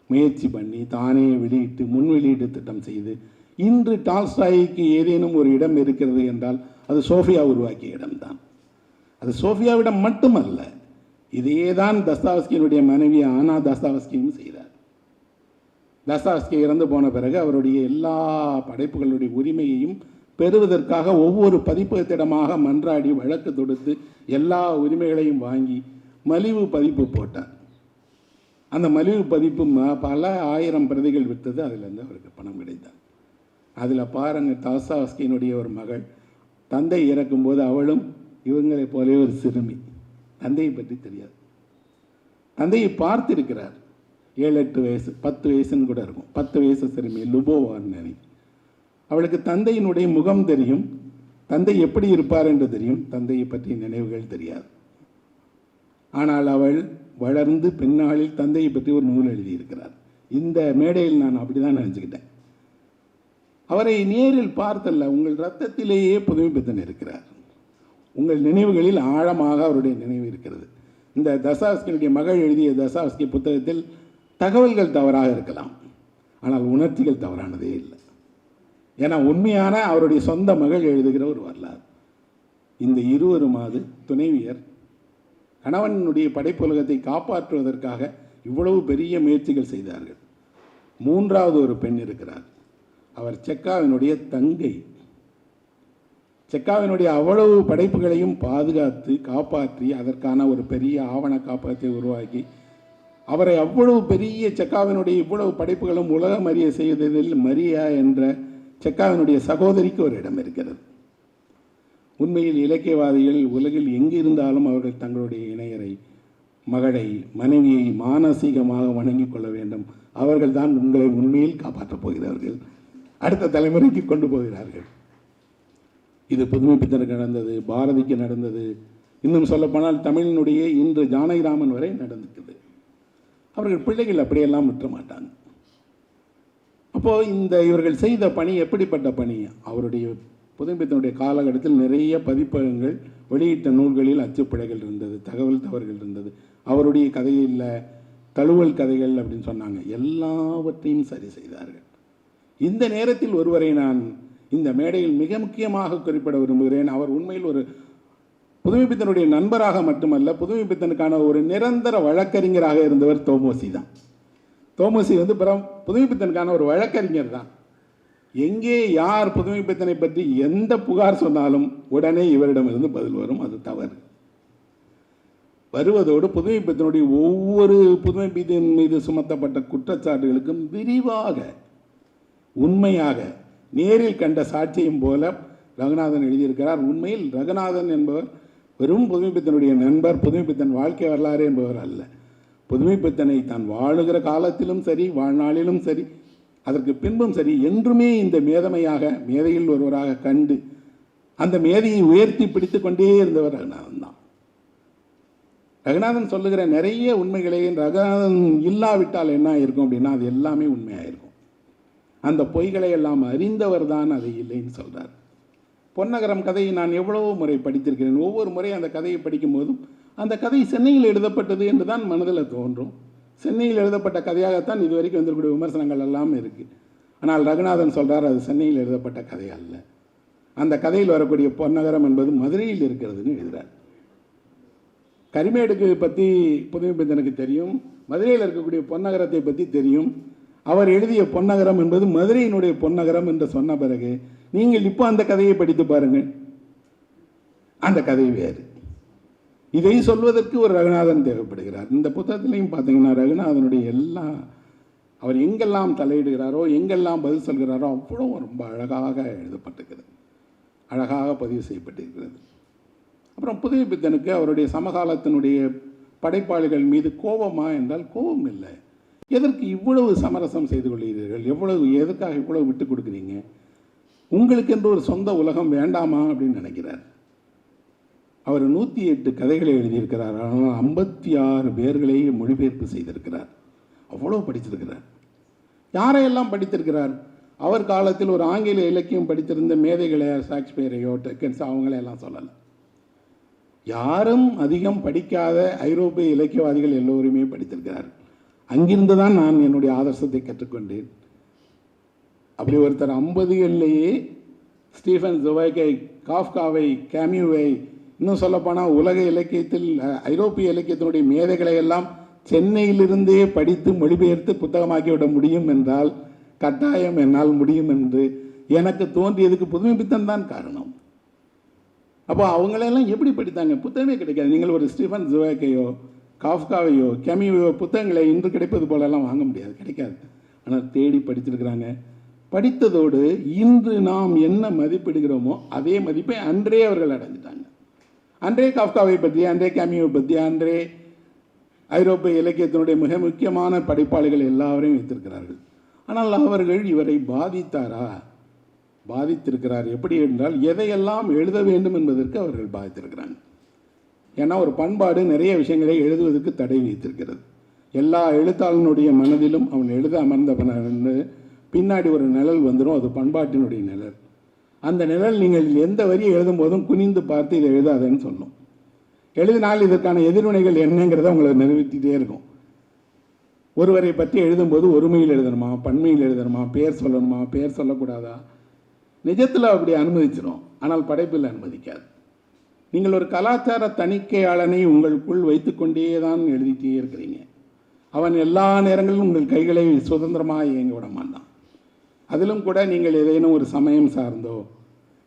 முயற்சி பண்ணி தானே வெளியிட்டு முன் வெளியீட்டு திட்டம் செய்து, இன்று டால்ஸ்டாய்க்கு ஏதேனும் ஒரு இடம் இருக்கிறது என்றால் அது சோஃபியா உருவாக்கிய இடம்தான். அது சோஃபியாவிடம் மட்டுமல்ல, இதையே தான் தஸ்தாவஸ்கியினுடைய மனைவி ஆனா தஸ்தாவஸ்கியும் செய்தார். தஸ்தாவஸ்கி இறந்து போன பிறகு அவருடைய எல்லா படைப்புகளுடைய உரிமையையும் பெறுவதற்காக ஒவ்வொரு பதிப்பகத்திடமாக மன்றாடி வழக்கு தொடுத்து எல்லா உரிமைகளையும் வாங்கி மலிவு பதிப்பு போட்டார். அந்த மலிவு பதிப்பு பல 1000 பிரதிகள் விற்றது. அதிலிருந்து அவருக்கு பணம் கிடைத்தார். அதில் பாருங்கள், தஸ்தாவஸ்கியினுடைய ஒரு மகள் தந்தை இறக்கும்போது அவளும் இவங்களை போலே ஒரு சிறுமி, தந்தையை பற்றி தெரியாது. தந்தையை பார்த்திருக்கிறார். 7-8 வயசு, 10 வயசுன்னு கூட இருக்கும். 10 வயசு சிறுமி லுபோவான்னு நினைக்கிறேன். அவளுக்கு தந்தையினுடைய முகம் தெரியும், தந்தை எப்படி இருப்பார் என்று தெரியும், தந்தையை பற்றிய நினைவுகள் தெரியாது. ஆனால் அவள் வளர்ந்து பின்னாளில் தந்தையை பற்றி ஒரு நூல் எழுதியிருக்கிறார். இந்த மேடையில் நான் அப்படி தான் நினச்சிக்கிட்டேன். அவரை நேரில் பார்த்தல்ல, உங்கள் ரத்தத்திலேயே புதுமைப்பித்தன் இருக்கிறார். உங்கள் நினைவுகளில் ஆழமாக அவருடைய நினைவு இருக்கிறது. இந்த தசாவஸ்கியினுடைய மகள் எழுதிய தசாவஸ்கி புத்தகத்தில் தகவல்கள் தவறாக இருக்கலாம், ஆனால் உணர்ச்சிகள் தவறானதே இல்லை. ஏன்னா உண்மையான அவருடைய சொந்த மகள் எழுதுகிற ஒரு வரலாறு. இந்த இருவருமாவது துணைவியர் கணவனுடைய படைப்புலகத்தை காப்பாற்றுவதற்காக இவ்வளவு பெரிய முயற்சிகள் செய்தார்கள். மூன்றாவது ஒரு பெண் இருக்கிறார். அவர் செக்காவினுடைய தங்கை. செக்காவினுடைய அவ்வளவு படைப்புகளையும் பாதுகாத்து காப்பாற்றி அதற்கான ஒரு பெரிய ஆவண காப்பகத்தை உருவாக்கி அவரை அவ்வளவு பெரிய செக்காவினுடைய இவ்வளவு படைப்புகளும் உலகம் அறிய செய்ததில் மரியா என்ற செக்காவினுடைய சகோதரிக்கு ஒரு இடம் இருக்கிறது. உண்மையில் இலக்கியவாதிகள் உலகில் எங்கு இருந்தாலும் அவர்கள் தங்களுடைய இணையரை, மகளை, மனைவியை மானசீகமாக வணங்கிக் கொள்ள வேண்டும். அவர்கள் தான் உங்களை உண்மையில் காப்பாற்றப் போகிறார்கள், அடுத்த தலைமுறைக்கு கொண்டு போகிறார்கள். இது புதுமைப்பித்தனுக்கு நடந்தது, பாரதிக்கு நடந்தது, இன்னும் சொல்லப்போனால் தமிழினுடைய இன்று ஜானகிராமன் வரை நடந்துக்குது. அவர்கள் பிள்ளைகள் அப்படியெல்லாம் விட்டுற மாட்டாங்க. அப்போது இவர்கள் செய்த பணி எப்படிப்பட்ட பணி? அவருடைய புதுமைப்பித்தனுடைய காலகட்டத்தில் நிறைய பதிப்பகங்கள் வெளியிட்ட நூல்களில் அச்சுப்பிழைகள் இருந்தது, தகவல் தவறுகள் இருந்தது. அவருடைய கதையில் தழுவல் கதைகள் அப்படின்னு சொன்னாங்க. எல்லாவற்றையும் சரி செய்தார்கள். இந்த நேரத்தில் ஒருவரை நான் இந்த மேடையில் மிக முக்கியமாக குறிப்பிட விரும்புகிறேன். அவர் உண்மையில் ஒரு புதுமைப்பித்தனுடைய நண்பராக மட்டுமல்ல, புதுமைப்பித்தனுக்கான ஒரு நிரந்தர வழக்கறிஞராக இருந்தவர் தோமோசி தான். தோமோசி புதுமைப்பித்தனுக்கான ஒரு வழக்கறிஞர் தான். எங்கே யார் புதுமைப்பித்தனை பற்றி எந்த புகார் சொன்னாலும் உடனே இவரிடமிருந்து பதில் வரும். அது தவறு. வருவதோடு புதுமைப்பித்தனுடைய ஒவ்வொரு புதுமைப்பித்தன் மீது சுமத்தப்பட்ட குற்றச்சாட்டுகளுக்கும் விரிவாக உண்மையாக நேரில் கண்ட சாட்சியம் போல ரகுநாதன் எழுதியிருக்கிறார். உண்மையில் ரகுநாதன் என்பவர் வெறும் புதுமைப்பித்தனுடைய நண்பர், புதுமைப்பித்தன் வாழ்க்கை வரலாறு என்பவர் அல்ல. புதுமைப்பித்தனை தான் வாழுகிற காலத்திலும் சரி, வாழ்நாளிலும் சரி, அதற்கு பின்பும் சரி, என்றுமே இந்த மேதையில் ஒருவராக கண்டு அந்த மேதையை உயர்த்தி பிடித்து கொண்டே இருந்தவர் ரகுநாதன் தான். ரகுநாதன் சொல்லுகிற நிறைய உண்மைகளை ரகுநாதன் இல்லாவிட்டால் என்ன இருக்கும் அப்படின்னா அது எல்லாமே உண்மையாக இருக்கும். அந்த பொய்களை எல்லாம் அறிந்தவர் தான் அது இல்லைன்னு சொல்கிறார். பொன்னகரம் கதையை நான் எவ்வளவோ முறை படித்திருக்கிறேன். ஒவ்வொரு முறை அந்த கதையை படிக்கும் போதும் அந்த கதை சென்னையில் எழுதப்பட்டது என்று தான் மனதில் தோன்றும். சென்னையில் எழுதப்பட்ட கதையாகத்தான் இது வரைக்கும் வந்திருக்கக்கூடிய விமர்சனங்கள் எல்லாம் இருக்குது. ஆனால் ரகுநாதன் சொல்கிறார் அது சென்னையில் எழுதப்பட்ட கதை அல்ல. அந்த கதையில் வரக்கூடிய பொன்னகரம் என்பது மதுரையில் இருக்கிறதுன்னு எழுதுகிறார். கரிமேடுக்கு பற்றி புதுமைப்பித்தனுக்கு தெரியும், மதுரையில் இருக்கக்கூடிய பொன்னகரத்தை பற்றி தெரியும். அவர் எழுதிய பொன்னகரம் என்பது மதுரையினுடைய பொன்னகரம் என்று சொன்ன பிறகு நீங்கள் இப்போ அந்த கதையை படித்து பாருங்கள், அந்த கதை வேறு. இதை சொல்வதற்கு ஒரு ரகுநாதன் தேவைப்படுகிறார். இந்த புத்தகத்திலையும் பார்த்தீங்கன்னா ரகுநாதனுடைய அவர் எங்கெல்லாம் தலையிடுகிறாரோ, எங்கெல்லாம் பதில் சொல்கிறாரோ அவ்வளோ ரொம்ப அழகாக எழுதப்பட்டிருக்கிறது, அழகாக பதிவு செய்யப்பட்டிருக்கிறது. அப்புறம் புதுமைப்பித்தனுக்கு அவருடைய சமகாலத்தினுடைய படைப்பாளிகள் மீது கோபமா என்றால் கோபம் இல்லை. எதற்கு இவ்வளவு சமரசம் செய்து கொள்கிறீர்கள்? எதற்காக இவ்வளவு விட்டு கொடுக்குறீங்க? உங்களுக்கு என்று ஒரு சொந்த உலகம் வேண்டாமா அப்படின்னு நினைக்கிறார். அவர் 108 கதைகளை எழுதியிருக்கிறார். ஆனால் 56 பேர்களை மொழிபெயர்ப்பு செய்திருக்கிறார். அவ்வளோ படித்திருக்கிறார். யாரையெல்லாம் படித்திருக்கிறார்? அவர் காலத்தில் ஒரு ஆங்கில இலக்கியம் படித்திருந்த மேதைகளை, ஷேக்ஸ்பியரையோ டெக்கன்ஸ் அவங்களையெல்லாம் சொல்லலை. யாரும் அதிகம் படிக்காத ஐரோப்பிய இலக்கியவாதிகள் எல்லோருமே படித்திருக்கிறார். அங்கிருந்து தான் நான் என்னுடைய ஆதர்சத்தை கற்றுக்கொண்டேன். அப்படி ஒருத்தர் 50களிலேயே ஸ்டீஃபன் ஜொவைக்கை, காஃப்காவை, கேமியூவை, இன்னும் சொல்லப்போனால் உலக இலக்கியத்தில் ஐரோப்பிய இலக்கியத்தினுடைய மேதைகளை எல்லாம் சென்னையிலிருந்தே படித்து மொழிபெயர்த்து புத்தகமாக்கிவிட முடியும் என்றால் கட்டாயம் என்னால் முடியும் என்று எனக்கு தோன்றியதுக்கு புதுமைப்பித்தன் தான் காரணம். அப்போ அவங்களெல்லாம் எப்படி படித்தாங்க? புத்தகமே கிடைக்காது. நீங்கள் ஒரு ஸ்டீஃபன் ஜொவைக்கையோ, காஃப்காவையோ, கேமியூவையோ புத்தகங்களை இன்று கிடைப்பது போலெல்லாம் வாங்க முடியாது, கிடைக்காது. ஆனால் தேடி படிச்சிருக்கிறாங்க. படித்ததோடு இன்று நாம் என்ன மதிப்பிடுகிறோமோ அதே மதிப்பை அன்றே அவர்கள் அடைஞ்சிட்டாங்க. அன்றே காஃப்காவை பற்றி, அன்றே கேமியோவை பற்றி, அன்றே ஐரோப்பிய இலக்கியத்தினுடைய மிக முக்கியமான படைப்பாளிகள் எல்லாவரையும் வைத்திருக்கிறார்கள். ஆனால் அவர்கள் இவரை பாதித்தாரா? பாதித்திருக்கிறார். எப்படி என்றால் எதையெல்லாம் எழுத வேண்டும் என்பதற்கு அவர்கள் பாதித்திருக்கிறாங்க. ஏன்னா ஒரு பண்பாடு நிறைய விஷயங்களை எழுதுவதற்கு தடை வைத்திருக்கிறது. எல்லா எழுத்தாளனுடைய மனதிலும் அவன் எழுத அமர்ந்த பின்னாடி ஒரு நிழல் வந்துடும். அது பண்பாட்டினுடைய நிழல். அந்த நிழல் நீங்கள் எந்த வரியை எழுதும் போதும் குனிந்து பார்த்து இதை எழுதாதேன்னு சொல்லும். எழுதினால் இதற்கான எதிர்வினைகள் என்னங்கிறத உங்களை நிரூபித்துட்டே இருக்கும். ஒருவரை பற்றி எழுதும்போது ஒருமையில் எழுதணுமா, பன்மையில் எழுதணுமா, பேர் சொல்லணுமா, பேர் சொல்லக்கூடாதா? நிஜத்தில் அப்படி அனுமதிச்சிடும், ஆனால் படைப்பில் அனுமதிக்காது. நீங்கள் ஒரு கலாச்சார தணிக்கையாளனை உங்களுக்குள் வைத்துக்கொண்டே தான் எழுதிட்டே இருக்கிறீங்க. அவன் எல்லா நேரங்களிலும் உங்கள் கைகளை சுதந்திரமாக இயங்க விட மாட்டான். அதிலும் கூட நீங்கள் ஏதேனும் ஒரு சமயம் சார்ந்தோ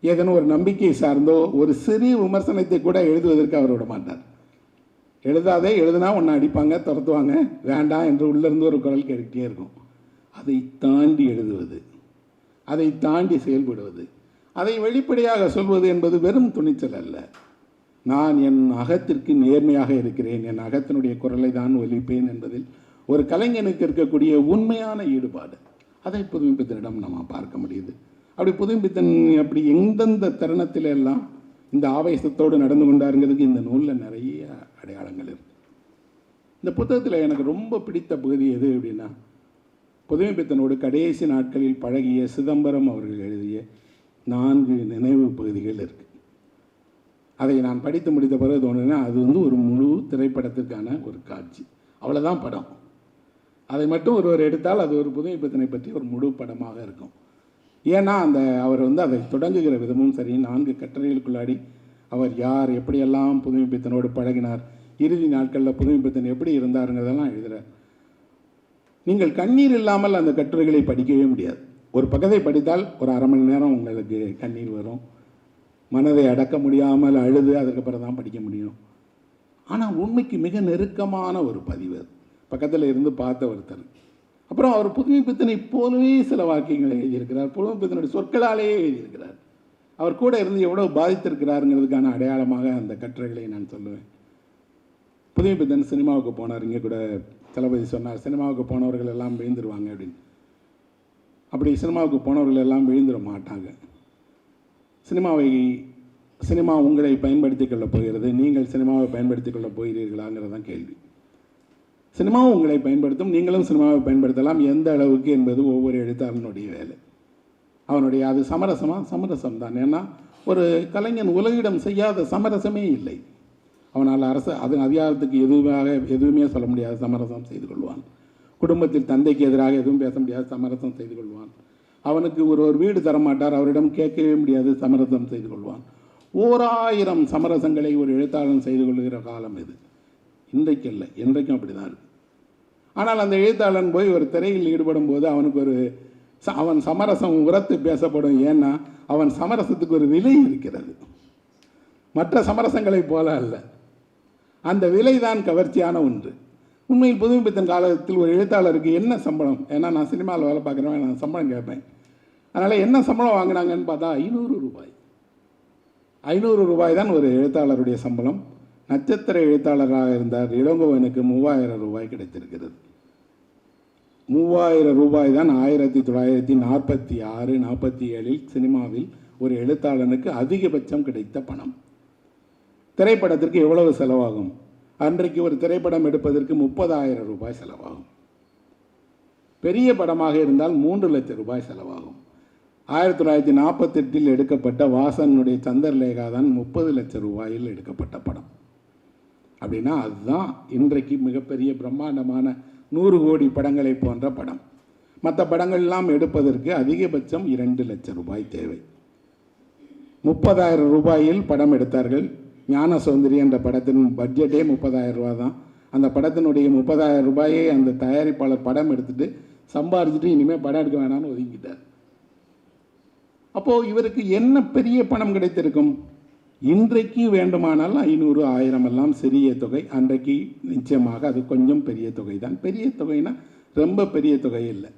ஏதேனும் ஒரு நம்பிக்கை சார்ந்தோ ஒரு சிறிய விமர்சனத்தை கூட எழுதுவதற்கு அவர் விட மாட்டார். எழுதாதே, எழுதுனா ஒன்று அடிப்பாங்க, துரத்துவாங்க, வேண்டாம் என்று உள்ளிருந்து ஒரு குரல் கேட்டுக்கிட்டே இருக்கும். அதை தாண்டி எழுதுவது, அதை தாண்டி செயல்படுவது, அதை வெளிப்படையாக சொல்வது என்பது வெறும் துணிச்சல் அல்ல. நான் என் அகத்திற்கு நேர்மையாக இருக்கிறேன், என் அகத்தினுடைய குரலை தான் ஒலிப்பேன் என்பதில் ஒரு கலைஞனுக்கு இருக்கக்கூடிய உண்மையான ஈடுபாடு. அதை புதுமைப்பித்தனிடம் நம்ம பார்க்க முடியுது. அப்படி புதுமைப்பித்தன் அப்படி எந்தெந்த தருணத்தில் எல்லாம் இந்த ஆவேசத்தோடு நடந்து கொண்டாருங்கிறதுக்கு இந்த நூலில் நிறைய அடையாளங்கள் இருக்குது. இந்த புத்தகத்தில் எனக்கு ரொம்ப பிடித்த பகுதி எது அப்படின்னா, புதுமைப்பித்தனோடு கடைசி நாட்களில் பழகிய சிதம்பரம் அவர்கள் எழுதிய 4 நினைவு பகுதிகள் இருக்குது. அதை நான் படித்து முடித்த பிறகு தோணுன்னா அது ஒரு முழு திரைப்படத்திற்கான ஒரு காட்சி. அவ்வளோதான் படம். அதை மட்டும் ஒருவர் எடுத்தால் அது ஒரு புதுமைப்பித்தனை பற்றி ஒரு முழு படமாக இருக்கும். ஏன்னா அவர் அதை தொடங்குகிற விதமும் சரி, 4 கட்டுரைகளுக்குள்ளாடி அவர் யார், எப்படியெல்லாம் புதுமைப்பித்தனோடு பழகினார், இறுதி நாட்களில் புதுமைப்பித்தன் எப்படி இருந்தாருங்கிறதெல்லாம் எழுதுகிறார். நீங்கள் கண்ணீர் இல்லாமல் அந்த கட்டுரைகளை படிக்கவே முடியாது. ஒரு பக்கத்தை படித்தால் ஒரு அரை மணி நேரம் உங்களுக்கு கண்ணீர் வரும். மனதை அடக்க முடியாமல் அழுது அதுக்கப்புறம் தான் படிக்க முடியும். ஆனால் உண்மைக்கு மிக நெருக்கமான ஒரு பதிவு. பக்கத்தில் இருந்து பார்த்த ஒருத்தர். அப்புறம் அவர் புதுமைப்பித்தனை போலவே சில வாக்கியங்களை எழுதியிருக்கிறார். புதுமைப்பித்தனுடைய சொற்களாலேயே எழுதியிருக்கிறார். அவர் கூட இருந்து எவ்வளோ பாதித்திருக்கிறாருங்கிறதுக்கான அடையாளமாக அந்த கட்டுரைகளை நான் சொல்லுவேன். புதுமைப்பித்தன் சினிமாவுக்கு போனார். இங்கே கூட தளபதி சொன்னார், சினிமாவுக்கு போனவர்கள் எல்லாம் விழுந்துருவாங்க அப்படின்னு. அப்படி சினிமாவுக்கு போனவர்கள் எல்லாம் விழுந்துட மாட்டாங்க. சினிமா உங்களை பயன்படுத்தி கொள்ளப் போகிறது, நீங்கள் சினிமாவை பயன்படுத்தி கொள்ளப் போகிறீர்களாங்கிறது தான் கேள்வி. சினிமாவும் உங்களை பயன்படுத்தும், நீங்களும் சினிமாவை பயன்படுத்தலாம். எந்த அளவுக்கு என்பது ஒவ்வொரு எழுத்தாளனுடைய வேலை. அவனுடைய அது சமரசம் தான். ஏன்னா ஒரு கலைஞன் உலகிடம் செய்யாத சமரசமே இல்லை. அவனால் அதிகாரத்துக்கு எதுவுமே சொல்ல முடியாது, சமரசம் செய்து கொள்வான். குடும்பத்தில் தந்தைக்கு எதிராக எதுவும் பேச முடியாது, சமரசம் செய்து கொள்வான். அவனுக்கு ஒரு வீடு தரமாட்டார், அவரிடம் கேட்கவே முடியாது, சமரசம் செய்து கொள்வான். 1000 சமரசங்களை ஒரு எழுத்தாளன் செய்து கொள்கிற காலம் இது. இன்றைக்கு இல்லை, இன்றைக்கும் அப்படி தான் இருக்குது. ஆனால் அந்த எழுத்தாளன் போய் ஒரு திரையில் ஈடுபடும் போது அவன் சமரசம் உரத்து பேசப்படும். ஏன்னா அவன் சமரசத்துக்கு ஒரு விலை இருக்கிறது, மற்ற சமரசங்களை போல அல்ல. அந்த விலை தான் கவர்ச்சியான ஒன்று. உண்மையில் புதுமைப்பித்தன் காலத்தில் ஒரு எழுத்தாளருக்கு என்ன சம்பளம்? ஏன்னா நான் சினிமாவில் வேலை பார்க்குறேன், நான் சம்பளம் கேட்பேன். அதனால் என்ன சம்பளம் வாங்கினாங்கன்னு பார்த்தா 500 ரூபாய். 500 ரூபாய் தான் ஒரு எழுத்தாளருடைய சம்பளம். நட்சத்திர எழுத்தாளராக இருந்தார் இளங்கோவனுக்கு 3000 ரூபாய் கிடைத்திருக்கிறது. 3000 ரூபாய் தான் 1946-47 சினிமாவில் ஒரு எழுத்தாளனுக்கு அதிகபட்சம் கிடைத்த பணம். திரைப்படத்திற்கு எவ்வளவு செலவாகும்? அன்றைக்கு ஒரு திரைப்படம் எடுப்பதற்கு 30,000 ரூபாய் செலவாகும். பெரிய படமாக இருந்தால் 3 லட்சம் ரூபாய் செலவாகும். 1948 எடுக்கப்பட்ட வாசனுடைய சந்திரலேகா தான் 30 லட்சம் ரூபாயில் எடுக்கப்பட்ட படம். அப்படின்னா அதுதான் இன்றைக்கு மிகப்பெரிய பிரம்மாண்டமான 100 கோடி படங்களை போன்ற படம். மற்ற படங்கள்லாம் எடுப்பதற்கு அதிகபட்சம் 2 லட்சம் ரூபாய் தேவை. 30,000 ரூபாயில் படம் எடுத்தார்கள். ஞான சௌந்தரி என்ற படத்தின் பட்ஜெட்டே 30,000 ரூபா தான். அந்த படத்தினுடைய 30,000 ரூபாயை அந்த தயாரிப்பாளர் படம் எடுத்துட்டு சம்பாதிச்சுட்டு இனிமேல் படம் எடுக்க வேணாம்னு ஒதுங்கிட்டார். அப்போது இவருக்கு என்ன பெரிய பணம் கிடைத்திருக்கும்? இன்றைக்கு வேண்டுமானால் 500, 1000 எல்லாம் சிறிய தொகை. அன்றைக்கு நிச்சயமாக அது கொஞ்சம் பெரிய தொகை தான். பெரிய தொகைனா ரொம்ப பெரிய தொகை இல்லை.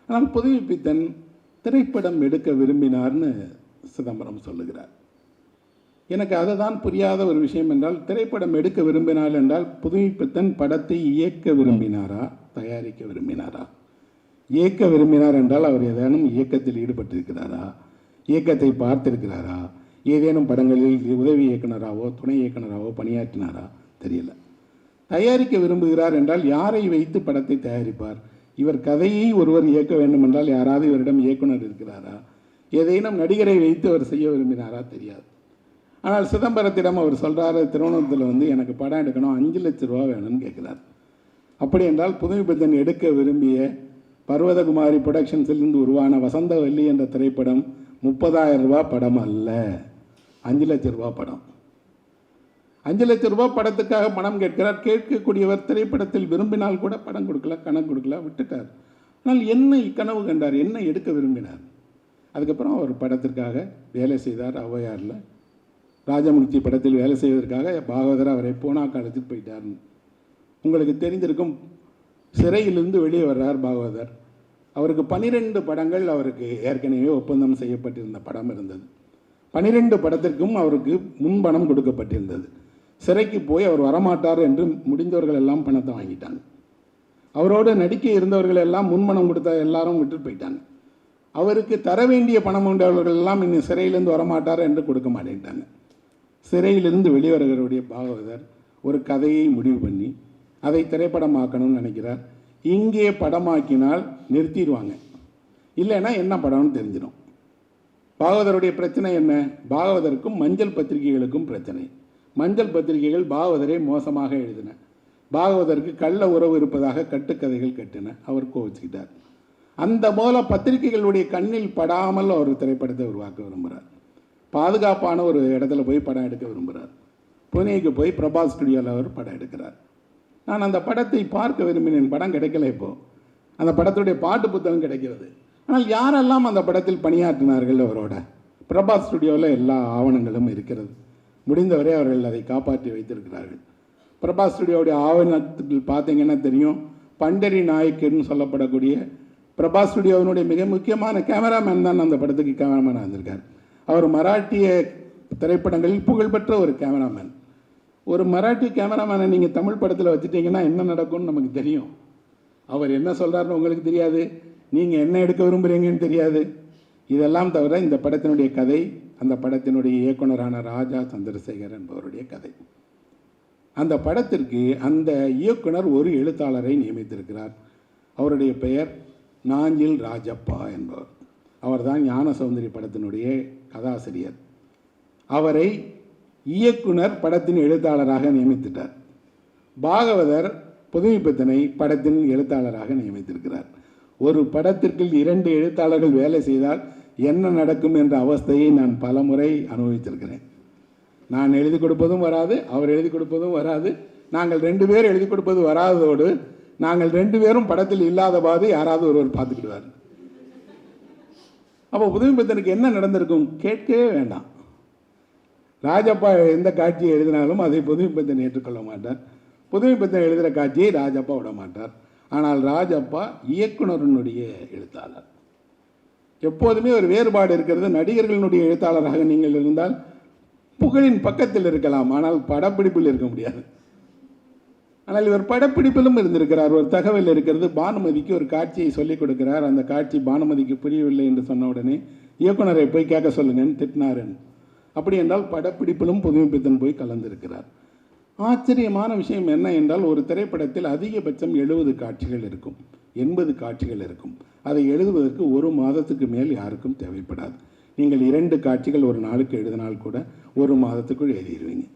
ஆனால் புதுமைப்பித்தன் திரைப்படம் எடுக்க விரும்பினார்னு சிதம்பரம் சொல்லுகிறார். எனக்கு அதுதான் புரியாத ஒரு விஷயம் என்றால், திரைப்படம் எடுக்க விரும்பினால் என்றால் புதுமைப்பித்தன் படத்தை இயக்க விரும்பினாரா, தயாரிக்க விரும்பினாரா? இயக்க விரும்பினார் என்றால் அவர் ஏதேனும் இயக்கத்தில் ஈடுபட்டிருக்கிறாரா, இயக்கத்தை பார்த்திருக்கிறாரா, ஏதேனும் படங்களில் உதவி இயக்குனராகவோ துணை இயக்குனராகவோ பணியாற்றினாரா? தெரியல. தயாரிக்க விரும்புகிறார் என்றால் யாரை வைத்து படத்தை தயாரிப்பார்? இவர் கதையை ஒருவர் இயக்க வேண்டும் என்றால் யாராவது இவரிடம் இயக்குனர் இருக்கிறாரா? ஏதேனும் நடிகரை வைத்து அவர் செய்ய விரும்பினாரா? தெரியாது. ஆனால் சிதம்பரத்திடம் அவர் சொல்கிறாரு, திருவனந்தபுரத்தில் எனக்கு படம் எடுக்கணும், 5 லட்ச ரூபா வேணும்னு கேட்குறார். அப்படி என்றால் புதுமைப்பித்தன் எடுக்க விரும்பிய பர்வதகுமாரி புரொடக்ஷன்ஸிலிருந்து உருவான வசந்தவல்லி என்ற திரைப்படம் 30,000 ரூபா படம் அல்ல, 5 லட்ச ரூபா படம். 5 லட்ச ரூபா படத்துக்காக பணம் கேட்கிறார். கேட்கக்கூடியவர் திரைப்படத்தில் விரும்பினால் கூட படம் கொடுக்கல, கணக்கு கொடுக்கல, விட்டுட்டார். ஆனால் என்ன கனவு கண்டார், என்ன எடுக்க விரும்பினார்? அதுக்கப்புறம் அவர் படத்திற்காக வேலை செய்தார். ஔவையாரில் ராஜமுக்தி படத்தில் வேலை செய்வதற்காக பாகவதர் அவரை பூனாக்கு அழைத்துட்டு போயிட்டார். உங்களுக்கு தெரிந்திருக்கும், சிறையிலிருந்து வெளியே வர்றார் பாகவதர். அவருக்கு 12 படங்கள் அவருக்கு ஏற்கனவே ஒப்பந்தம் செய்யப்பட்டிருந்த படம் இருந்தது. 12 படத்திற்கும் அவருக்கு முன்பணம் கொடுக்கப்பட்டிருந்தது. சிறைக்கு போய் அவர் வரமாட்டார் என்று முடிந்தவர்கள் எல்லாம் பணத்தை வாங்கிட்டாங்க. அவரோடு நடிக்க இருந்தவர்கள் எல்லாம் முன்பணம் கொடுத்த எல்லாரும் விட்டுட்டு போயிட்டாங்க. அவருக்கு தர வேண்டிய பணம் உண்டவர்கள் எல்லாம் இன்னும் சிறையிலேருந்து வரமாட்டார் என்று கொடுக்க மாட்டேங்கிட்டாங்க. சிறையிலிருந்து வெளிவருகிறவருடைய பாகவதர் ஒரு கதையை முடிவு பண்ணி அதை திரைப்படமாக்கணும்னு நினைக்கிறார். இங்கே படமாக்கினால் நிறுத்திடுவாங்க, இல்லைன்னா என்ன படம்னு தெரிஞ்சிடும். பாகவதருடைய பிரச்சனை என்ன? பாகவதற்கும் மஞ்சள் பத்திரிகைகளுக்கும் பிரச்சனை. மஞ்சள் பத்திரிகைகள் பாகவதரை மோசமாக எழுதின, பாகவதற்கு கள்ள உறவு இருப்பதாக கட்டுக்கதைகள் கட்டின. அவர் கோவிச்சுக்கிட்டார். அந்த போல பத்திரிகைகளுடைய கண்ணில் படாமல் ஒரு திரைப்படத்தை உருவாக்க விரும்புகிறார். பாதுகாப்பான ஒரு இடத்துல போய் படம் எடுக்க விரும்புகிறார். புனேக்கு போய் பிரபாஸ் ஸ்டுடியோவில் அவர் படம் எடுக்கிறார். நான் அந்த படத்தை பார்க்க விரும்பினேன். படம் கிடைக்கல. இப்போது அந்த படத்துடைய பாட்டு புத்தகம் கிடைக்கிறது. ஆனால் யாரெல்லாம் அந்த படத்தில் பணியாற்றினார்கள் அவரோட? பிரபாஸ் ஸ்டுடியோவில் எல்லா ஆவணங்களும் இருக்கிறது. முடிந்தவரை அவர்கள் அதை காப்பாற்றி வைத்திருக்கிறார்கள். பிரபாஸ் ஸ்டுடியோவுடைய ஆவணத்தில் பார்த்தீங்கன்னா தெரியும், பண்டரி நாயக்கன்னு சொல்லப்படக்கூடிய பிரபாஸ் ஸ்டுடியோவினுடைய மிக முக்கியமான கேமராமேன் தான் அந்த படத்துக்கு கேமராமேனாக இருந்திருக்கார். அவர் மராட்டிய திரைப்படங்களில் புகழ்பெற்ற ஒரு கேமராமேன். ஒரு மராட்டி கேமராமேனை நீங்கள் தமிழ் படத்தில் வச்சுட்டிங்கன்னா என்ன நடக்கும்னு நமக்கு தெரியும். அவர் என்ன சொல்கிறாருன்னு உங்களுக்கு தெரியாது, நீங்கள் என்ன எடுக்க விரும்புகிறீங்கன்னு தெரியாது. இதெல்லாம் தவிர இந்த படத்தினுடைய கதை, அந்த படத்தினுடைய இயக்குனரான ராஜா சந்திரசேகர் என்பவருடைய கதை. அந்த படத்திற்கு அந்த இயக்குனர் ஒரு எழுத்தாளரை நியமித்திருக்கிறார். அவருடைய பெயர் நாஞ்சில் ராஜப்பா என்பவர். அவர்தான் ஞான சௌந்தரி படத்தினுடைய கதாசிரியர். அவரை இயக்குனர் படத்தின் எழுத்தாளராக நியமித்துட்டார். பாகவதர் புதுமைப்பித்தனை படத்தின் எழுத்தாளராக நியமித்திருக்கிறார். ஒரு படத்திற்கு 2 எழுத்தாளர்கள் வேலை செய்தால் என்ன நடக்கும் என்ற அவஸ்தையை நான் பல முறை அனுபவித்திருக்கிறேன். நான் எழுதி கொடுப்பதும் வராது, அவர் எழுதி கொடுப்பதும் வராது. நாங்கள் 2 பேர் எழுதி கொடுப்பது வராததோடு நாங்கள் 2 பேரும் படத்தில் இல்லாத பாது யாராவது ஒருவர் பார்த்துக்கிடுவார். அப்போ புதுமைப்பித்தனுக்கு என்ன நடந்திருக்கும்? கேட்கவே வேண்டாம். ராஜப்பா எந்த காட்சியை எழுதினாலும் அதை புதுமைப்பித்தன் ஏற்றுக்கொள்ள மாட்டார். புதுமைப்பித்தன் எழுதுகிற காட்சியை ராஜப்பா விட மாட்டார். ஆனால் ராஜப்பா இயக்குனருடைய எழுத்தாளர். எப்போதுமே ஒரு வேறுபாடு இருக்கிறது. நடிகர்களுடைய எழுத்தாளராக நீங்கள் இருந்தால் புகழின் பக்கத்தில் இருக்கலாம், ஆனால் படப்பிடிப்பில் இருக்க முடியாது. ஆனால் இவர் படப்பிடிப்பிலும் இருந்திருக்கிறார். ஒரு தகவல் இருக்கிறது, பானுமதிக்கு ஒரு காட்சியை சொல்லிக் கொடுக்கிறார். அந்த காட்சி பானுமதிக்கு புரியவில்லை என்று சொன்ன உடனே இயக்குனரை போய் கேட்க சொல்லுங்கன்னு திட்டினாருன்னு. அப்படி என்றால் படப்பிடிப்பிலும் புதுமைப்பித்தன் போய் கலந்திருக்கிறார். ஆச்சரியமான விஷயம் என்ன என்றால், ஒரு திரைப்படத்தில் அதிகபட்சம் 70 காட்சிகள் இருக்கும், 80 காட்சிகள் இருக்கும். அதை எழுதுவதற்கு 1 மாதத்துக்கு மேல் யாருக்கும் தேவைப்படாது. நீங்கள் 2 காட்சிகள் ஒரு நாளுக்கு எழுதினால் கூட 1 மாதத்துக்குள் எழுதிடுவீங்க.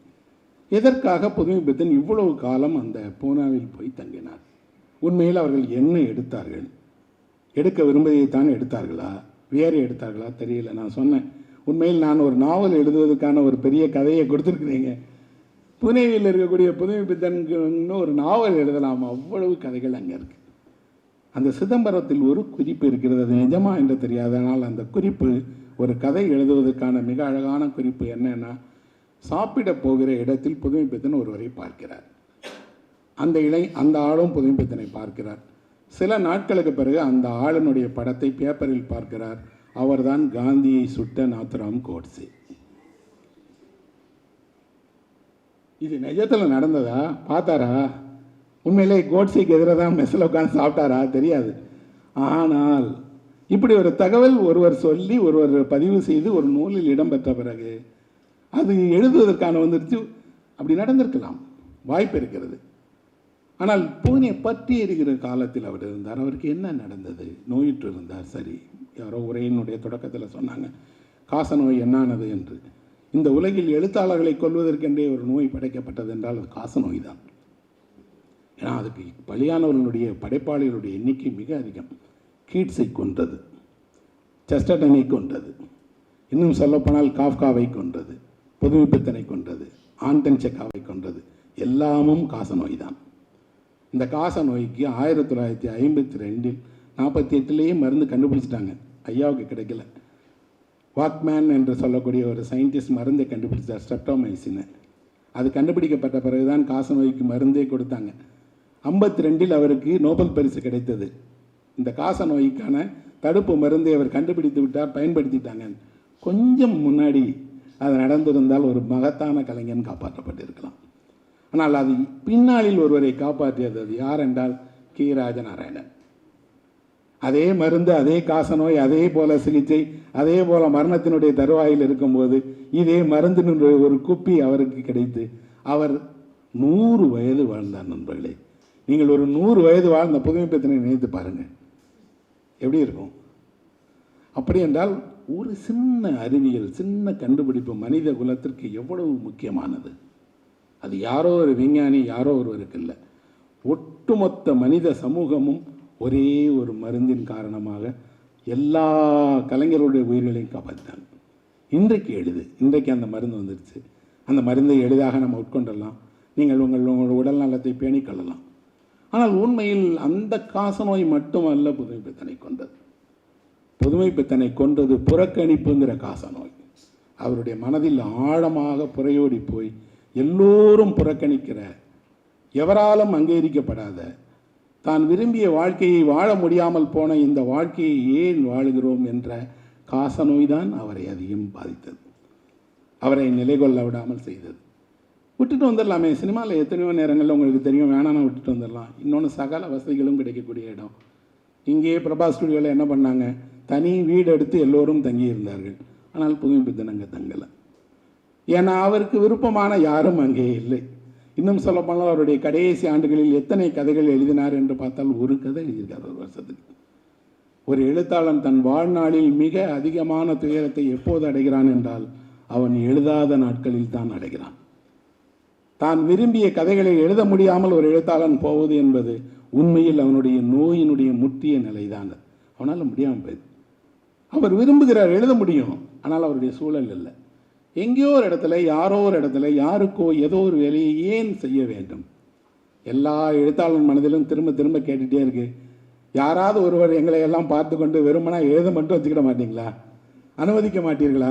எதற்காக புதுமைப்பித்தன் இவ்வளவு காலம் அந்த பூனாவில் போய் தங்கினார்? உண்மையில் அவர்கள் என்ன எடுத்தார்கள்? எடுக்க விரும்புவதைத்தான் எடுத்தார்களா, வேறு எடுத்தார்களா தெரியல. நான் சொன்னேன், உண்மையில் நான் ஒரு நாவல் எழுதுவதற்கான ஒரு பெரிய கதையை கொடுத்துருக்குறீங்க. புனேவில் இருக்கக்கூடிய புதுமைப்பித்தனுக்கு ஒரு நாவல் எழுதலாம், அவ்வளவு கதைகள் அங்கே இருக்குது. அந்த சிதம்பரத்தில் ஒரு குறிப்பு இருக்கிறது, அது நிஜமா என்று தெரியாது. ஆனால் அந்த குறிப்பு ஒரு கதை எழுதுவதற்கான மிக அழகான குறிப்பு. என்னன்னா, சாப்பிட போகிற இடத்தில் புதுமைப்பித்தன் ஒருவரை பார்க்கிறார். அந்த ஆளும் புதுமைப்பித்தனை பார்க்கிறார். சில நாட்களுக்கு பிறகு அந்த ஆளுனுடைய படத்தை பேப்பரில் பார்க்கிறார். அவர்தான் காந்தியை சுட்ட நாத்துராம் கோட்சே. இது நிஜத்தில் நடந்ததா? பார்த்தாரா? உண்மையிலே கோட்ஸைக்கு எதிராக தான் மெஸ்ஸில் உட்காந்து சாப்பிட்டாரா? தெரியாது. ஆனால் இப்படி ஒரு தகவல் ஒருவர் சொல்லி ஒருவர் பதிவு செய்து ஒரு நூலில் இடம்பெற்ற பிறகு அது எழுதுவதற்கான வந்துருச்சு. அப்படி நடந்திருக்கலாம், வாய்ப்பு இருக்கிறது. ஆனால் பூனை பற்றி எரிகிற காலத்தில் அவர் இருந்தார். அவருக்கு என்ன நடந்தது? நோயிற்று இருந்தார். சரி, யாரோ உரையினுடைய தொடக்கத்தில் சொன்னாங்க காச நோய் என்னானது என்று. இந்த உலகில் எழுத்தாளர்களை கொல்வதற்கென்றே ஒரு நோய் படைக்கப்பட்டது என்றால் அது காச நோய் தான். ஏன்னா அதுக்கு பலியானவர்களுடைய படைப்பாளிகளுடைய எண்ணிக்கை மிக அதிகம். கீட்ஸை கொன்றது, செஸ்டர்டனை கொன்றது, இன்னும் சொல்லப்போனால் காஃப்காவை கொன்றது, புதுமைப்பித்தனை கொன்றது, ஆண்டன் செக்காவை கொன்றது. எல்லாமும் காச நோய் தான். இந்த காச நோய்க்கு 1952 48 மருந்து கண்டுபிடிச்சிட்டாங்க. ஐயாவுக்கு கிடைக்கல. வாக்மேன் என்று சொல்லக்கூடிய ஒரு சயின்டிஸ்ட் மருந்தை கண்டுபிடிச்சார், ஸ்ட்ரெப்டோமைசினை. அது கண்டுபிடிக்கப்பட்ட பிறகுதான் காச நோய்க்கு மருந்தே கொடுத்தாங்க. 52 அவருக்கு நோபல் பரிசு கிடைத்தது. இந்த காச நோய்க்கான தடுப்பு மருந்தை அவர் கண்டுபிடித்து விட்டார், பயன்படுத்திட்டாங்க. கொஞ்சம் முன்னாடி அது நடந்திருந்தால் ஒரு மகத்தான கலைஞன் காப்பாற்றப்பட்டிருக்கலாம். ஆனால் அது பின்னாளில் ஒருவரை காப்பாற்றியது. அது யார் என்றால் கி. ராஜநாராயணன். அதே மருந்து, அதே காச நோய், அதே போல சிகிச்சை, அதே போல மரணத்தினுடைய தருவாயில் இருக்கும்போது இதே மருந்தினுடைய ஒரு குப்பி அவருக்கு கிடைத்து அவர் 100 வயது வாழ்ந்தார். நண்பர்களே, நீங்கள் ஒரு 100 வயது வாழ்ந்த புதுமைப்பித்தனை நினைத்து பாருங்கள், எப்படி இருக்கும்? அப்படி என்றால் ஒரு சின்ன அறிவியல், சின்ன கண்டுபிடிப்பு மனித குலத்திற்கு எவ்வளவு முக்கியமானது. அது யாரோ ஒரு விஞ்ஞானி, யாரோ ஒருவருக்கு இல்லை, ஒட்டுமொத்த மனித சமூகமும் ஒரே ஒரு மருந்தின் காரணமாக எல்லா கலைஞர்களுடைய உயிர்களையும் காப்பாற்றினாங்க. இன்றைக்கு இன்றைக்கு அந்த மருந்து வந்துடுச்சு. அந்த மருந்தை எளிதாக நம்ம உட்கொண்டலாம். நீங்கள் உங்கள் உடல் நலத்தை பேணிக்கொள்ளலாம். ஆனால் உண்மையில் அந்த காசநோய் மட்டுமல்ல புதுமைப்பித்தனை கொண்டது. புதுமைப்பித்தனை கொன்றது புறக்கணிப்புங்கிற காசநோய். அவருடைய மனதில் ஆழமாக புரையோடி போய் எல்லோரும் புறக்கணிக்கிற, எவராலும் அங்கீகரிக்கப்படாத, தான் விரும்பிய வாழ்க்கையை வாழ முடியாமல் போன இந்த வாழ்க்கையை ஏன் வாழுகிறோம் என்ற காசநோய் தான் அவரை அதிகம் பாதித்தது, அவரை நிலை கொள்ள விடாமல் செய்தது. விட்டுட்டு வந்துடலாமே, சினிமாவில் எத்தனையோ நேரங்களில் உங்களுக்கு தெரியும், வேணான்னு விட்டுட்டு வந்துடலாம். இன்னொன்று, சகல வசதிகளும் கிடைக்கக்கூடிய இடம். இங்கே பிரபா ஸ்டுடியோவில் என்ன பண்ணாங்க, தனி வீடு எடுத்து எல்லோரும் தங்கி இருந்தார்கள். ஆனால் புதுமைப்பித்தன் அங்கே தங்கலை. ஏன்னா அவருக்கு விருப்பமான யாரும் அங்கே இல்லை. இன்னும் சொல்லப்போனால் அவருடைய கடைசி ஆண்டுகளில் எத்தனை கதைகள் எழுதினார் என்று பார்த்தால் ஒரு கதை எழுதியிருக்கார் ஒரு வருஷத்துக்கு. ஒரு எழுத்தாளன் தன் வாழ்நாளில் மிக அதிகமான துயரத்தை எப்போது அடைகிறான் என்றால் அவன் எழுதாத நாட்களில் தான் அடைகிறான். தான் விரும்பிய கதைகளை எழுத முடியாமல் ஒரு எழுத்தாளன் போவது என்பது உண்மையில் அவனுடைய நோயினுடைய முற்றிய நிலைதான். அவனால் முடியாமல் போயிடுது. அவர் விரும்புகிறார், எழுத முடியும், ஆனால் அவருடைய சூழல் இல்லை. எங்கேயோ ஒரு இடத்துல, யாரோ ஒரு இடத்துல, யாருக்கோ ஏதோ ஒரு வேலையை ஏன் செய்ய வேண்டும்? எல்லா எழுத்தாளர் மனதிலும் திரும்ப திரும்ப கேட்டுகிட்டே இருக்கு, யாராவது ஒருவர் எங்களை எல்லாம் பார்த்து கொண்டு வெறுமனா எழுத மட்டும் வச்சுக்கிட மாட்டீங்களா? அனுமதிக்க மாட்டீர்களா?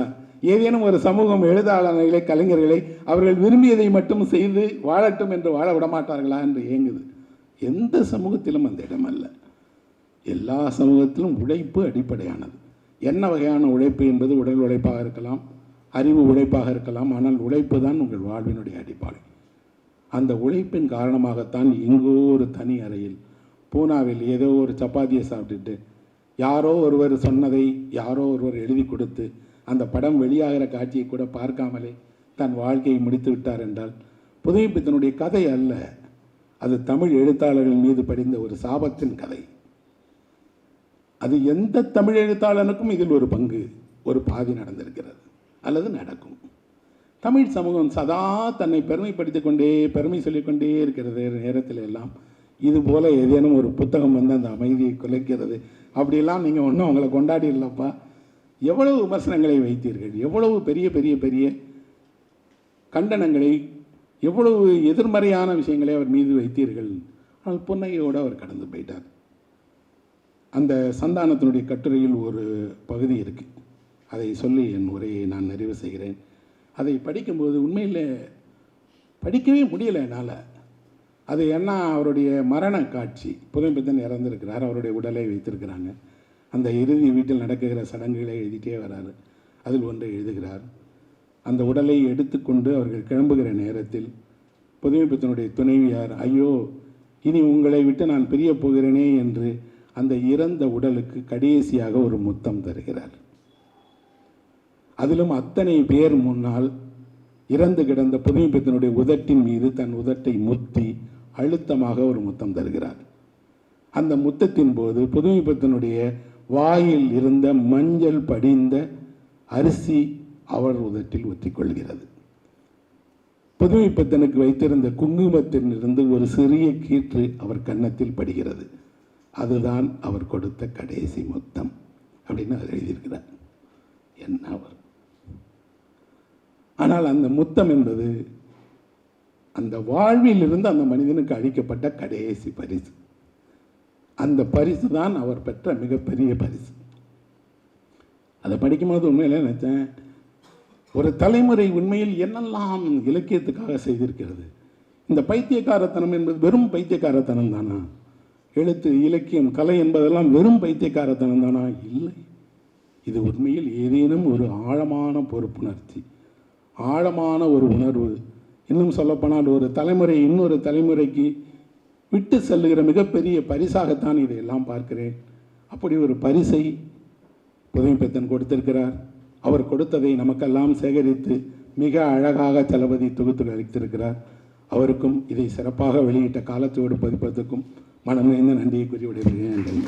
ஏதேனும் ஒரு சமூகம் எழுத்தாளர்களை, கலைஞர்களை அவர்கள் விரும்பியதை மட்டும் செய்து வாழட்டும் என்று வாழ விடமாட்டார்களா என்று ஏங்குது. எந்த சமூகத்திலும் அந்த இடம் அல்ல. எல்லா சமூகத்திலும் உழைப்பு அடிப்படையானது. என்ன வகையான உழைப்பு என்பது உடல் உழைப்பாக இருக்கலாம், அறிவு உழைப்பாக இருக்கலாம். ஆனால் உழைப்பு தான் உங்கள் வாழ்வினுடைய அடிப்படை. அந்த உழைப்பின் காரணமாகத்தான் எங்கோ ஒரு தனி அறையில் பூனாவில் ஏதோ ஒரு சப்பாத்தியை சாப்பிட்டுட்டு யாரோ ஒருவர் சொன்னதை யாரோ ஒருவர் எழுதி கொடுத்து அந்த படம் வெளியாகிற காட்சியை கூட பார்க்காமலே தன் வாழ்க்கையை முடித்து விட்டார் என்றால் புதுமைப்பித்தனுடைய கதை அல்ல, அது தமிழ் எழுத்தாளர்கள் மீது படிந்த ஒரு சாபத்தின் கதை. அது எந்த தமிழ் எழுத்தாளனுக்கும் இதில் ஒரு பங்கு, ஒரு பாதி நடந்திருக்கிறது அல்லது நடக்கும். தமிழ் சமூகம் சதா தன்னை பெருமைப்படுத்திக் கொண்டே, பெருமை சொல்லிக்கொண்டே இருக்கிறது நேரத்தில் எல்லாம் இதுபோல் ஏதேனும் ஒரு புத்தகம் வந்து அந்த அமைதியை குலைக்கிறது. அப்படியெல்லாம் நீங்கள் ஒன்றும் அவங்கள கொண்டாடிடலப்பா. எவ்வளவு விமர்சனங்களை வைத்தீர்கள், எவ்வளவு பெரிய பெரிய பெரிய கண்டனங்களை, எவ்வளவு எதிர்மறையான விஷயங்களை அவர் மீது வைத்தீர்கள். ஆனால் புன்னகையோடு அவர் கடந்து போயிட்டார். அந்த சந்தானத்தினுடைய கட்டுரையில் ஒரு பகுதி இருக்குது, அதை சொல்லி என் உரையை நான் நிறைவு செய்கிறேன். அதை படிக்கும்போது உண்மையில் படிக்கவே முடியலை என்னால். அது என்ன, அவருடைய மரண காட்சி, புதுமைப்பித்தன் இறந்திருக்கிறார், அவருடைய உடலை வைத்திருக்கிறாங்க. அந்த இறுதி வீட்டில் நடக்குகிற சடங்குகளை எழுதிட்டே வராரு. அதில் ஒன்றை எழுதுகிறார், அந்த உடலை எடுத்துக்கொண்டு அவர்கள் கிளம்புகிற நேரத்தில் புதுமைப்பித்தனுடைய துணைவியார், ஐயோ இனி உங்களை விட்டு நான் பிரியப் போகிறேனே என்று அந்த இறந்த உடலுக்கு கடைசியாக ஒரு முத்தம் தருகிறார். அதிலும் அத்தனை பேர் முன்னால் இறந்து கிடந்த புதுமைப்பித்தனுடைய உதட்டின் மீது தன் உதட்டை முத்தி அழுத்தமாக ஒரு முத்தம் தருகிறார். அந்த முத்தத்தின் போது புதுமைப்பித்தனுடைய வாயில் இருந்த மஞ்சள் படிந்த அரிசி அவர் உதட்டில் ஒத்திக்கொள்கிறது. புதுமைப்பித்தனுக்கு வைத்திருந்த குங்குமத்திலிருந்து ஒரு சிறிய கீற்று அவர் கன்னத்தில் படுகிறது. அதுதான் அவர் கொடுத்த கடைசி முத்தம் அப்படின்னு அவர் எழுதியிருக்கிறார். என்ன அவர்! ஆனால் அந்த முத்தம் என்பது அந்த வாழ்வில் இருந்து அந்த மனிதனுக்கு அளிக்கப்பட்ட கடைசி பரிசு. அந்த பரிசு தான் அவர் பெற்ற மிகப்பெரிய பரிசு. அதை படிக்கும்போது உண்மையில நினைச்சேன், ஒரு தலைமுறை உண்மையில் என்னெல்லாம் இலக்கியத்துக்காக செய்திருக்கிறது. இந்த பைத்தியக்காரத்தனம் என்பது வெறும் பைத்தியக்காரத்தனம் தானா? எழுத்து, இலக்கியம், கலை என்பதெல்லாம் வெறும் பைத்தியக்காரத்தனம் தானா? இல்லை. இது உண்மையில் ஏதேனும் ஒரு ஆழமான பொறுப்புணர்ச்சி, ஆழமான ஒரு உணர்வு, இன்னும் சொல்லப்போனால் ஒரு தலைமுறை இன்னொரு தலைமுறைக்கு விட்டு செல்லுகிற மிகப்பெரிய பரிசாகத்தான் இதையெல்லாம் பார்க்கிறேன். அப்படி ஒரு பரிசை புதுமைப்பித்தன் கொடுத்திருக்கிறார். அவர் கொடுத்ததை நமக்கெல்லாம் சேகரித்து மிக அழகாக தளபதி தொகுத்து அளித்திருக்கிறார். அவருக்கும் இதை சிறப்பாக வெளியிட்ட காலத்தோடு பதிப்பதற்கும் மனம் நிறைந்த நன்றியை கூறி விடைபெறுகிறேன்.